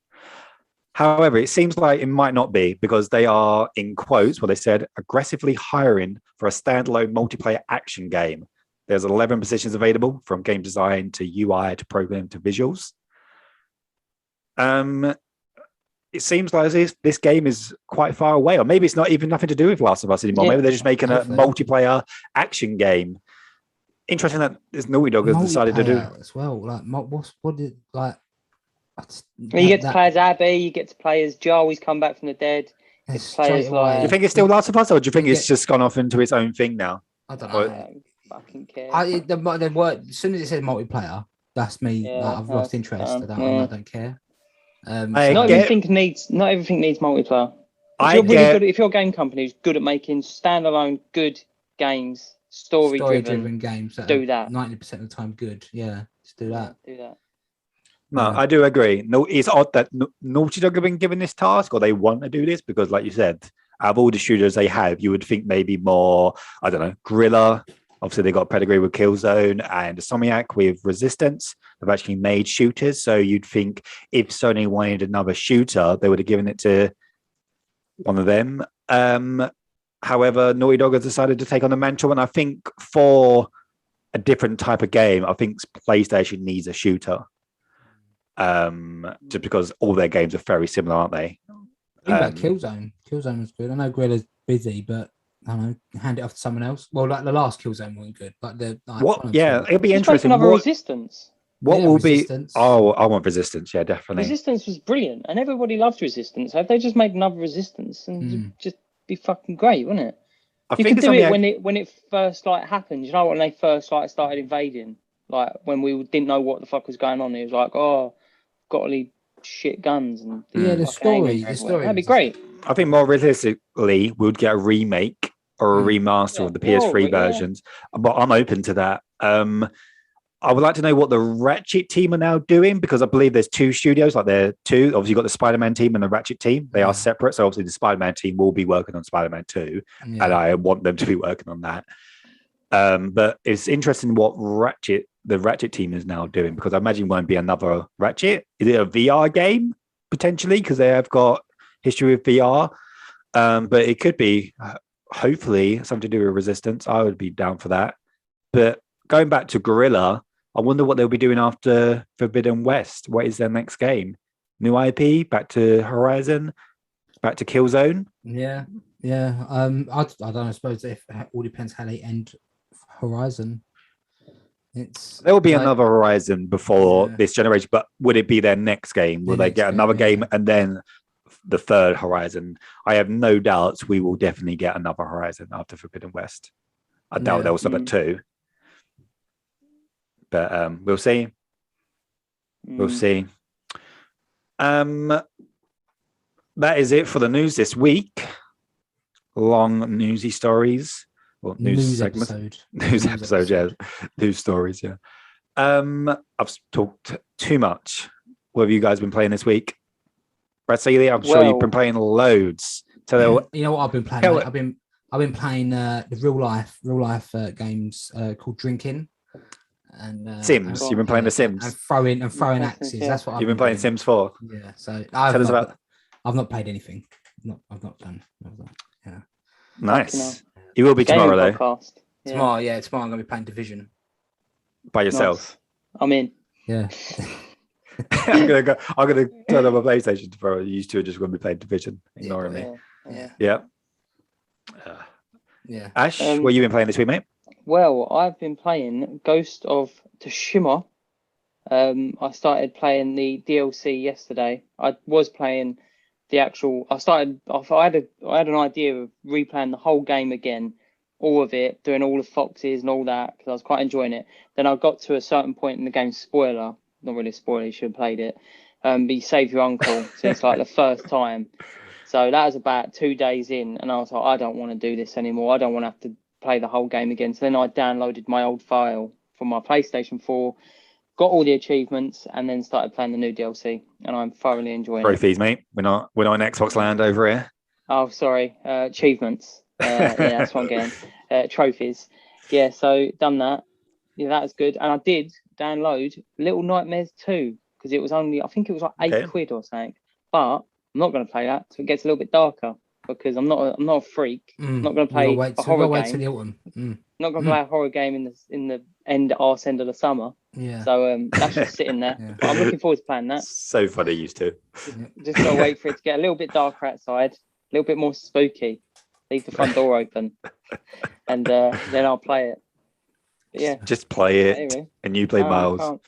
However, it seems like it might not be because they are, in quotes, what they said, aggressively hiring for a standalone multiplayer action game. There's 11 positions available, from game design to UI to program to visuals. It seems like this game is quite far away, or maybe it's not even nothing to do with Last of Us anymore. Maybe they're just making a multiplayer action game. Interesting that this Naughty Dog has decided to do as well. Like, what did like? You get to play as Abby. You get to play as Joel. He's come back from the dead. Do you think it's still Last of Us, or do you think it's just gone off into its own thing now? I don't know. I don't fucking care. As soon as it said multiplayer, that's me. Yeah, I've lost interest. I don't care. Not everything needs multiplayer. If you're a game company who's good at making standalone good games, story-driven games, do that 90% of the time. Good, yeah, just do that. No, I do agree. No, it's odd that Naughty Dog have been given this task, or they want to do this, because, like you said, out of all the studios they have, you would think maybe more, I don't know, Guerrilla, Obviously, they got a pedigree with Killzone and Insomniac with Resistance. They've actually made shooters. So you'd think if Sony wanted another shooter, they would have given it to one of them. However, Naughty Dog has decided to take on the mantle. And I think for a different type of game, I think PlayStation needs a shooter. Just because all their games are very similar, aren't they? Think about Killzone. Killzone was good. I know Guerrilla's busy, but I don't know, hand it off to someone else. Well, like the last Killzone wasn't good, but it'll be Just interesting. another Resistance. What will Resistance. be? Oh, I want Resistance. Yeah, definitely. Resistance was brilliant, and everybody loved Resistance. Have they just made another Resistance and just be fucking great, wouldn't it? You could do it when it first happened. You know, when they first started invading, when we didn't know what the fuck was going on. It was like, oh, got all these shit guns and the story. That'd be great. I think more realistically, we'd get a remake or a remaster of the PS3 versions, but I'm open to that. I would like to know what the Ratchet team are now doing, because I believe there's two studios. There are two. Obviously, you've got the Spider-Man team and the Ratchet team. They are separate. So obviously, the Spider-Man team will be working on Spider-Man 2, and I want them to be working on that. But it's interesting what the Ratchet team is now doing, because I imagine it won't be another Ratchet. Is it a VR game potentially, because they have got history with VR? But it could be hopefully something to do with Resistance. I would be down for that. But going back to Guerrilla, I wonder what they'll be doing after Forbidden West. What is their next game? New IP? Back to Horizon? Back to Killzone? Yeah. I don't know. I suppose it all depends how they end Horizon. There will be another Horizon before this generation, but would it be their next game? Will they get another game and then the third Horizon? I have no doubts we will definitely get another Horizon after Forbidden West. I doubt there was something two. But we'll see. We'll see. That is it for the news this week. Long newsy stories. Well, news segments. News episode, yeah. News stories, yeah. I've talked too much. What have you guys been playing this week? Brad Seeley, I'm sure you've been playing loads. So you know what I've been playing? Mate? I've been playing the real life games called Drinking. And Sims. You've been playing the Sims. And throwing axes. Yeah. That's what you've been playing doing. Sims 4. Yeah. So tell us about. I've not played anything. I've not done. Yeah. Nice. You will be tomorrow though. Podcast. Yeah. Tomorrow I'm going to be playing Division. By yourself. Nice. I'm in. Yeah. I'm gonna turn on my PlayStation tomorrow. You two are just going to be playing Division, ignoring me. Yeah. Ash, what have you been playing this week, mate? Well, I've been playing Ghost of Tsushima. I started playing the DLC yesterday. I was playing the actual. I had an idea of replaying the whole game again, all of it, doing all the foxes and all that, because I was quite enjoying it. Then I got to a certain point in the game. Spoiler, not really a spoiler. You should have played it. But you save your uncle, so it's the first time. So that was about 2 days in, and I was like, I don't want to do this anymore. I don't want to have to play the whole game again. So then I downloaded my old file from my PlayStation 4, got all the achievements, and then started playing the new DLC, and I'm thoroughly enjoying Trophies, mate. We're not in Xbox land over here. Oh, sorry. Achievements. Yeah, that's what I'm getting. Trophies. Yeah, so done that. Yeah, that was good. And I did download Little Nightmares 2, because it was only, I think it was £8 or something. But I'm not going to play that, so it gets a little bit darker, because I'm not a freak. I'm not going to play a horror game. Not going to play a horror game in the arse end of the summer. Yeah. So that's just sitting there. Yeah. But I'm looking forward to playing that. So funny, used to. Just got to wait for it to get a little bit darker outside, a little bit more spooky. Leave the front door open, and then I'll play it. But yeah. Just play it, anyway. And you play Miles.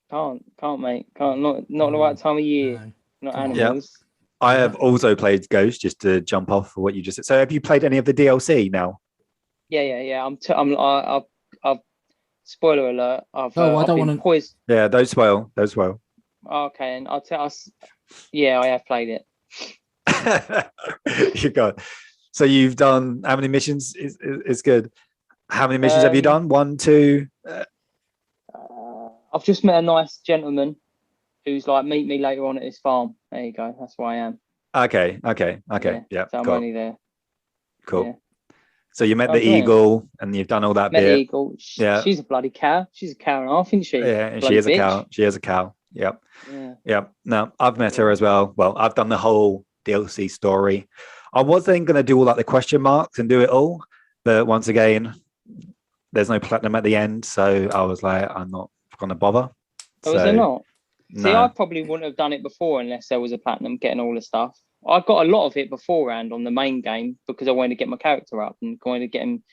Can't, mate. Can't. Not the right time of year. No. Not animals. Yeah. I have also played Ghost, just to jump off for what you just said. So have you played any of the DLC now? Yeah. I've spoiler alert. I don't want to poisoned. Yeah, those well. Okay, and I'll tell us. Yeah, I have played it. You got. So you've done how many missions? Is good. How many missions have you done? 1, 2. I've just met a nice gentleman who's like, meet me later on at his farm. There you go. That's where I am. Okay. Yeah. So I'm only there. Cool. So you met Oh, the brilliant. eagle, and you've done all that Met the bit. eagle. Yeah. She's a bloody cow. She's a cow and a half, isn't she? Yeah, and Bloody she is a bitch. cow. She is a cow. Yep. Yeah. Yep. No, I've met her as well. Well, I've done the whole DLC story. I wasn't going to do all like the question marks and do it all, but once again, there's no platinum at the end, so I was like, I'm not going to bother. Oh, is there not? No. See, I probably wouldn't have done it before unless there was a platinum getting all the stuff. I got a lot of it beforehand on the main game because I wanted to get my character up and wanted to get him,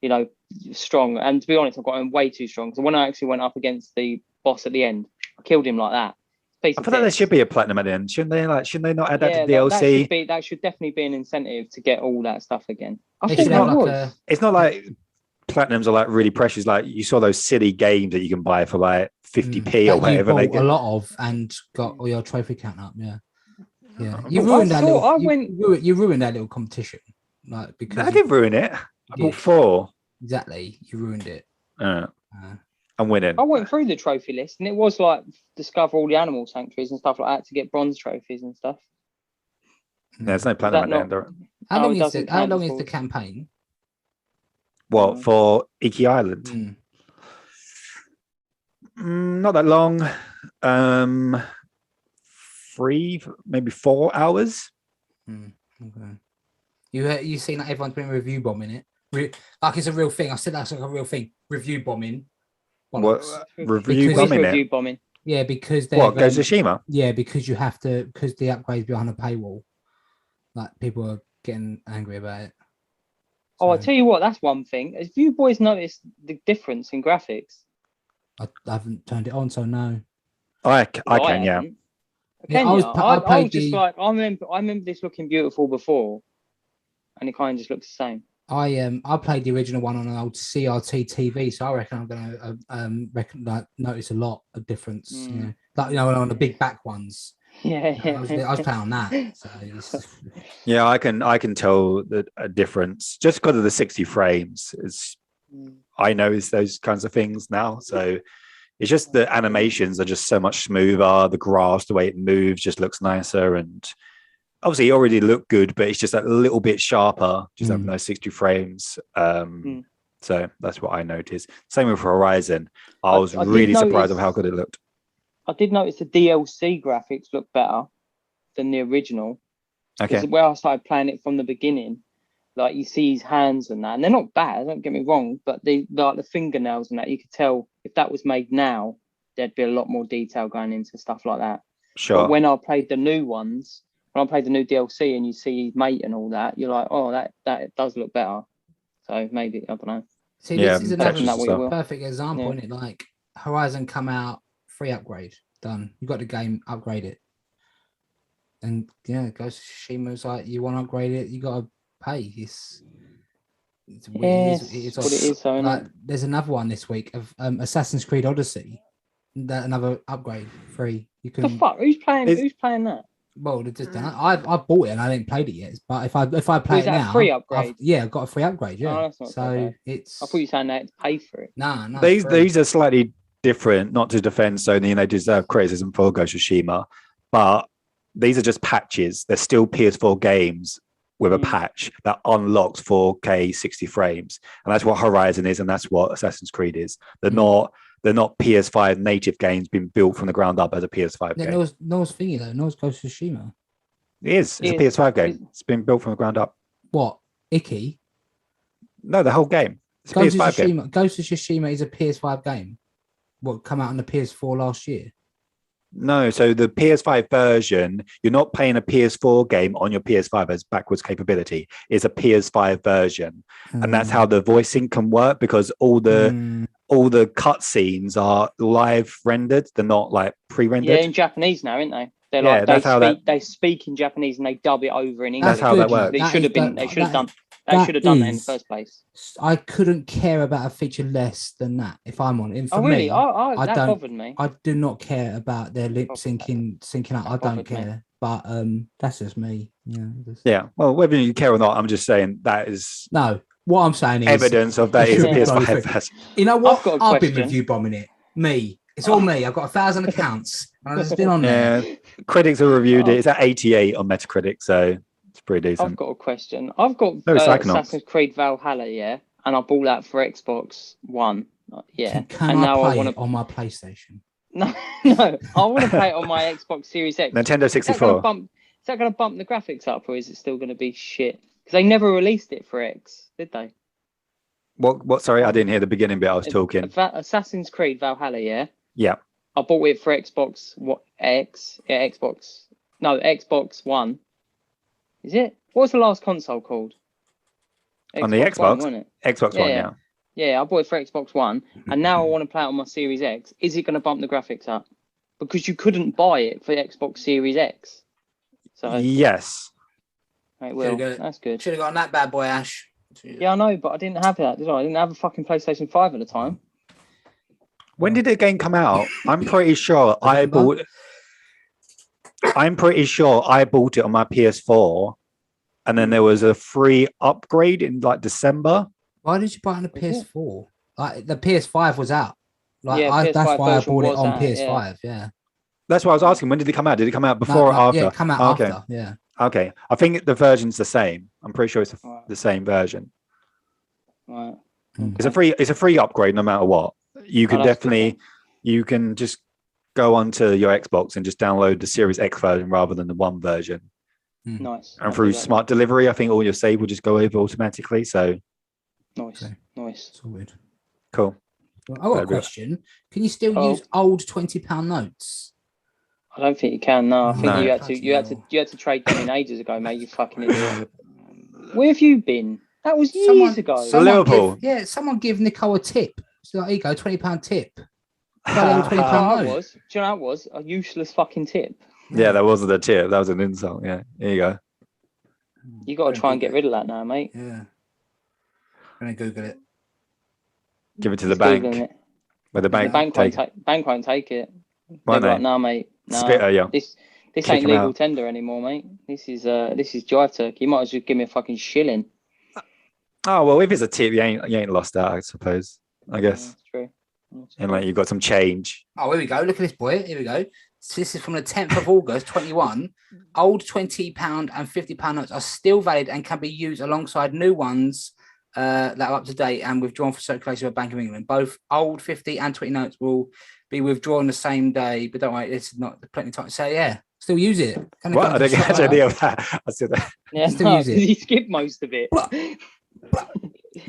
you know, strong. And to be honest, I got him way too strong. So when I actually went up against the boss at the end, I killed him like that. I feel like there should be a platinum at the end, shouldn't they? Like, shouldn't they not add that to DLC? That should definitely be an incentive to get all that stuff again. I They thought should that have was. It's not like platinums are like really precious. Like you saw those silly games that you can buy for like 50p or whatever. You they bought get. a lot of and got all your trophy count up. Yeah. You Well, ruined I that thought little. You ruined that little competition, like because I didn't ruin it. I bought 4. Exactly, you ruined it. I'm winning. I went through the trophy list and it was like discover all the animal sanctuaries and stuff like that to get bronze trophies and stuff. There's no platinum at the end. How long is the the campaign? What for Iki Island? Not that long. 3, maybe 4 hours. Okay. You seen that everyone's been review bombing it? Like it's a real thing. I said that's like a real thing. Review bombing. What review bombing? Yeah, because what Ghost of Tsushima? Yeah, because you have to because the upgrades behind a paywall. Like people are getting angry about it. Oh, I tell you what, that's one thing. Have you boys noticed the difference in graphics? I haven't turned it on, so no. I can, yeah. I remember this looking beautiful before, and it kind of just looks the same. I played the original one on an old CRT TV, so I reckon I'm gonna notice a lot of difference. You know, like on the big back ones. Yeah, I was playing on that. So yeah, I can tell a difference just because of the 60 frames. I notice those kinds of things now, so it's just the animations are just so much smoother. The grass, the way it moves, just looks nicer, and obviously it already looked good, but it's just a little bit sharper, just having those 60 frames. So that's what I noticed. Same with Horizon. I was really surprised of how good it looked. I did notice the DLC graphics look better than the original. Okay. Where I started playing it from the beginning, like you see his hands and that, and they're not bad, don't get me wrong, but the fingernails and that, you could tell if that was made now, there'd be a lot more detail going into stuff like that. Sure. But when I played the new ones, when I played the new DLC and you see his mate and all that, you're like, oh, that does look better. So maybe, I don't know. See, this is another perfect example, isn't it? Like Horizon come out, free upgrade, done. You got the game, upgrade it. And yeah, Ghost of Tsushima was like, you want to upgrade it, you got to pay. It's weird. It's what it is, so like, there's another one this week of Assassin's Creed Odyssey. That another upgrade, free. You can. The fuck? Who's playing that? Well, I bought it and I didn't play it yet. But if I play it now, free upgrade? I've got a free upgrade. Yeah. Oh, that's not so it's. I thought you were saying that to pay for it. No. These are slightly different. Not to defend Sony, and they deserve criticism for Ghost of Tsushima, but these are just patches. They're still PS4 games with a patch that unlocks 4K 60 frames, and that's what Horizon is, and that's what Assassin's Creed is. They're not PS5 native games being built from the ground up as a PS5 game. No's thingy though. No's Ghost of Tsushima. It is. It's a PS5 game. It's been built from the ground up. What? Icky? No, the whole game. It's a PS5 game. Ghost of Tsushima is a PS5 game. What come out on the PS4 last year? No, so the PS5 version, you're not playing a PS4 game on your PS5 as backwards capability. It's a PS5 version, and that's how the voicing can work because all the cutscenes are live rendered. They're not like pre-rendered. Yeah, in Japanese now, aren't they? They're like they speak in Japanese and they dub it over in English. That's how that works. They should have done that in the first place. I couldn't care about a feature less than that. If I'm on it, really? That bothered me. I do not care about their lip syncing up. I don't care. But that's just me. Yeah. Well, whether you care or not, I'm just saying that is what I'm saying is evidence of that is a PS5 version. You know what? I've been review bombing it. Me. It's all me. I've got 1,000 accounts. And I've just been on there. Critics have reviewed it. It's at 88 on Metacritic, so it's pretty I've decent. got a question. I've got No, Psychonauts. Assassin's Creed Valhalla, yeah, and I bought that for Xbox One, yeah. Can and I now play want it on my PlayStation? No, no, I want to play it on my Xbox Series X. Nintendo Is 64. that going to bump the graphics up, or is it still going to be shit? Because they never released it for X, did they? What? Sorry, I didn't hear the beginning bit. I was talking. Assassin's Creed Valhalla, yeah. Yeah. I bought it for Xbox. What X? Yeah, Xbox. No, Xbox One. Is it? What was the last console called? On the Xbox? One, wasn't it? Xbox One, yeah. Yeah, I bought it for Xbox One, and now I want to play it on my Series X. Is it going to bump the graphics up? Because you couldn't buy it for Xbox Series X. So yes. It will. That's good. Should have gotten that bad boy, Ash. Yeah, I know, but I didn't have that, did I? I didn't have a fucking PlayStation 5 at the time. When did the game come out? I'm pretty sure I bought it on my PS4, and then there was a free upgrade in like December. Why did you buy it on a PS4? Like the PS5 was out. Like Yeah, that's why I bought it on out, PS5. Yeah. That's why I was asking. When did it come out? Did it come out before or after? Yeah, it come out after. Yeah. Okay. I think the version's the same. I'm pretty sure it's the same version. Right. It's a free upgrade no matter what. You can you can just go onto your Xbox and just download the Series X version rather than the One version. Nice. And through smart delivery, I think all your save will just go over automatically. So nice. It's all weird. Cool. Well, I've got a question. Can you still use old £20 notes? I don't think you can. No, I think you had to trade them in ages ago, mate. You fucking idiot. Where have you been? That was years ago. Liverpool. Someone give Nicole a tip. So like, here you go, £20 tip. Do you know that was a useless fucking tip? Yeah, that wasn't a tip. That was an insult. Yeah, here you go. You got to try and get rid of that now, mate. Yeah. I'm going to Google it. Give it to the bank. Where the bank won't take it. Why not? No, mate. No. Spitter, yeah. This ain't legal tender anymore, mate. This is Jive Turkey. You might as well give me a fucking shilling. Oh well, if it's a tip, you ain't lost out, I suppose. I guess. That's true. And like you've got some change. Oh, here we go. Look at this boy. Here we go. So this is from the 10th of August, 21. Old £20 and £50 notes are still valid and can be used alongside new ones that are up to date and withdrawn for circulation by Bank of England. Both old 50 and 20 notes will be withdrawn the same day, but don't worry, it's not plenty of time. So yeah, still use it. What? I don't get any of that. I said that. Yeah, still use it. He skipped most of it.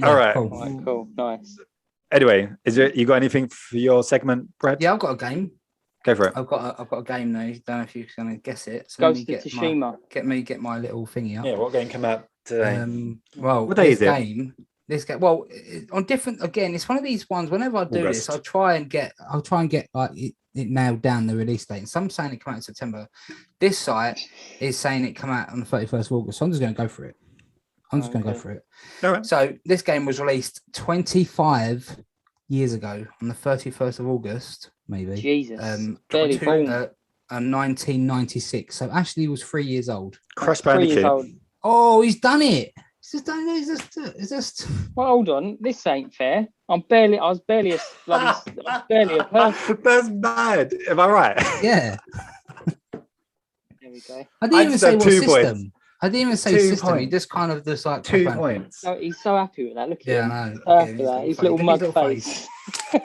All right. Cool. Nice. Anyway, you got anything for your segment, Brad? Yeah, I've got a game. Go for it. I've got a game though. Don't know if you're gonna guess it. So Ghost of Tsushima. Get my little thingy up. Yeah, what game came out today? Well, what day is it? This game. Well, on different. Again, it's one of these ones. Whenever I do this, I'll try and get like it nailed down the release date. And some saying it come out in September. This site is saying it come out on the 31st of August. So I'm just going to go for it. All right. So this game was released 25 years ago on the 31st of August, maybe. Jesus. 1996. So Ashley was 3 years old. Crash Bandicoot. Oh, he's done it. He's just. Well, hold on. This ain't fair. I was barely a person. That's bad. Am I right? Yeah. There we go. I didn't even say what system. Points. I didn't even say 2 system. points. He just kind of just like 2 points. Oh, he's so happy with that. Look at him. I know. After that, his little mug face. A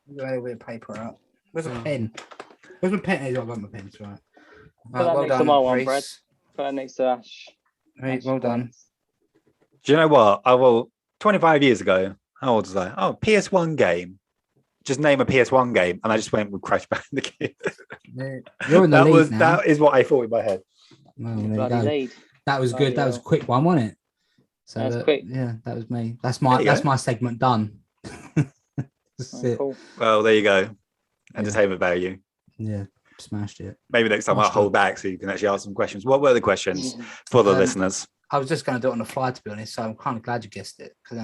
bit of paper out. Where's a pen? Where's my pen? I've got my pen. Right. Put that next to my one, Brad. Put that next to Ash. Right, well done. Do you know what? 25 years ago, how old was I? Oh, PS1 game. Just name a PS1 game, and I just went with Crash Bandicoot. You're in the lead now. That is what I thought in my head. Lead. That was good. That was a quick one, wasn't it? So that's quick. Yeah, that was me. That's my segment done. That's it. Cool. Well, there you go. Entertainment value. Yeah, smashed it. Maybe next time I'll hold back so you can actually ask some questions. What were the questions for the listeners? I was just going to do it on the fly, to be honest. So I'm kind of glad you guessed it. There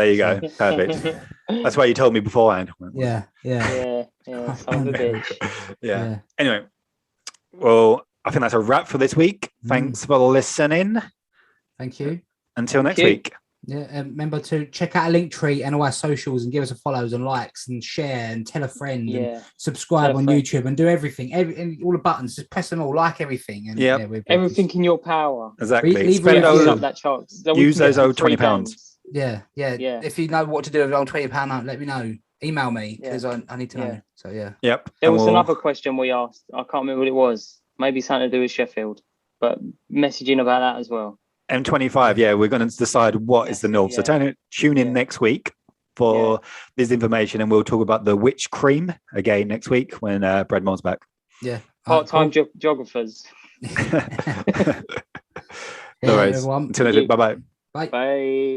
you go. Perfect. That's why you told me beforehand. Yeah. Son of a bitch. Yeah. Anyway, well, I think that's a wrap for this week. Thanks for listening. Thank you. Until next week. Yeah, and remember to check out a link tree and all our socials and give us a follows and likes and share and tell a friend and subscribe on YouTube and do everything. All the buttons, just press them all, like everything. And everything in your power. Exactly. Spend up that chance. Use those old £20. Yeah. If you know what to do with old £20 note, let me know. Email me because I need to know. So Yep. There was another question we asked. I can't remember what it was. Maybe something to do with Sheffield, but messaging about that as well. M25, we're going to decide what is the north. So tune in next week for this information, and we'll talk about the witch cream again next week when Brad Maw's back. Yeah, part-time geographers. No worries. Everyone. Until next week. Bye-bye. Bye. Bye.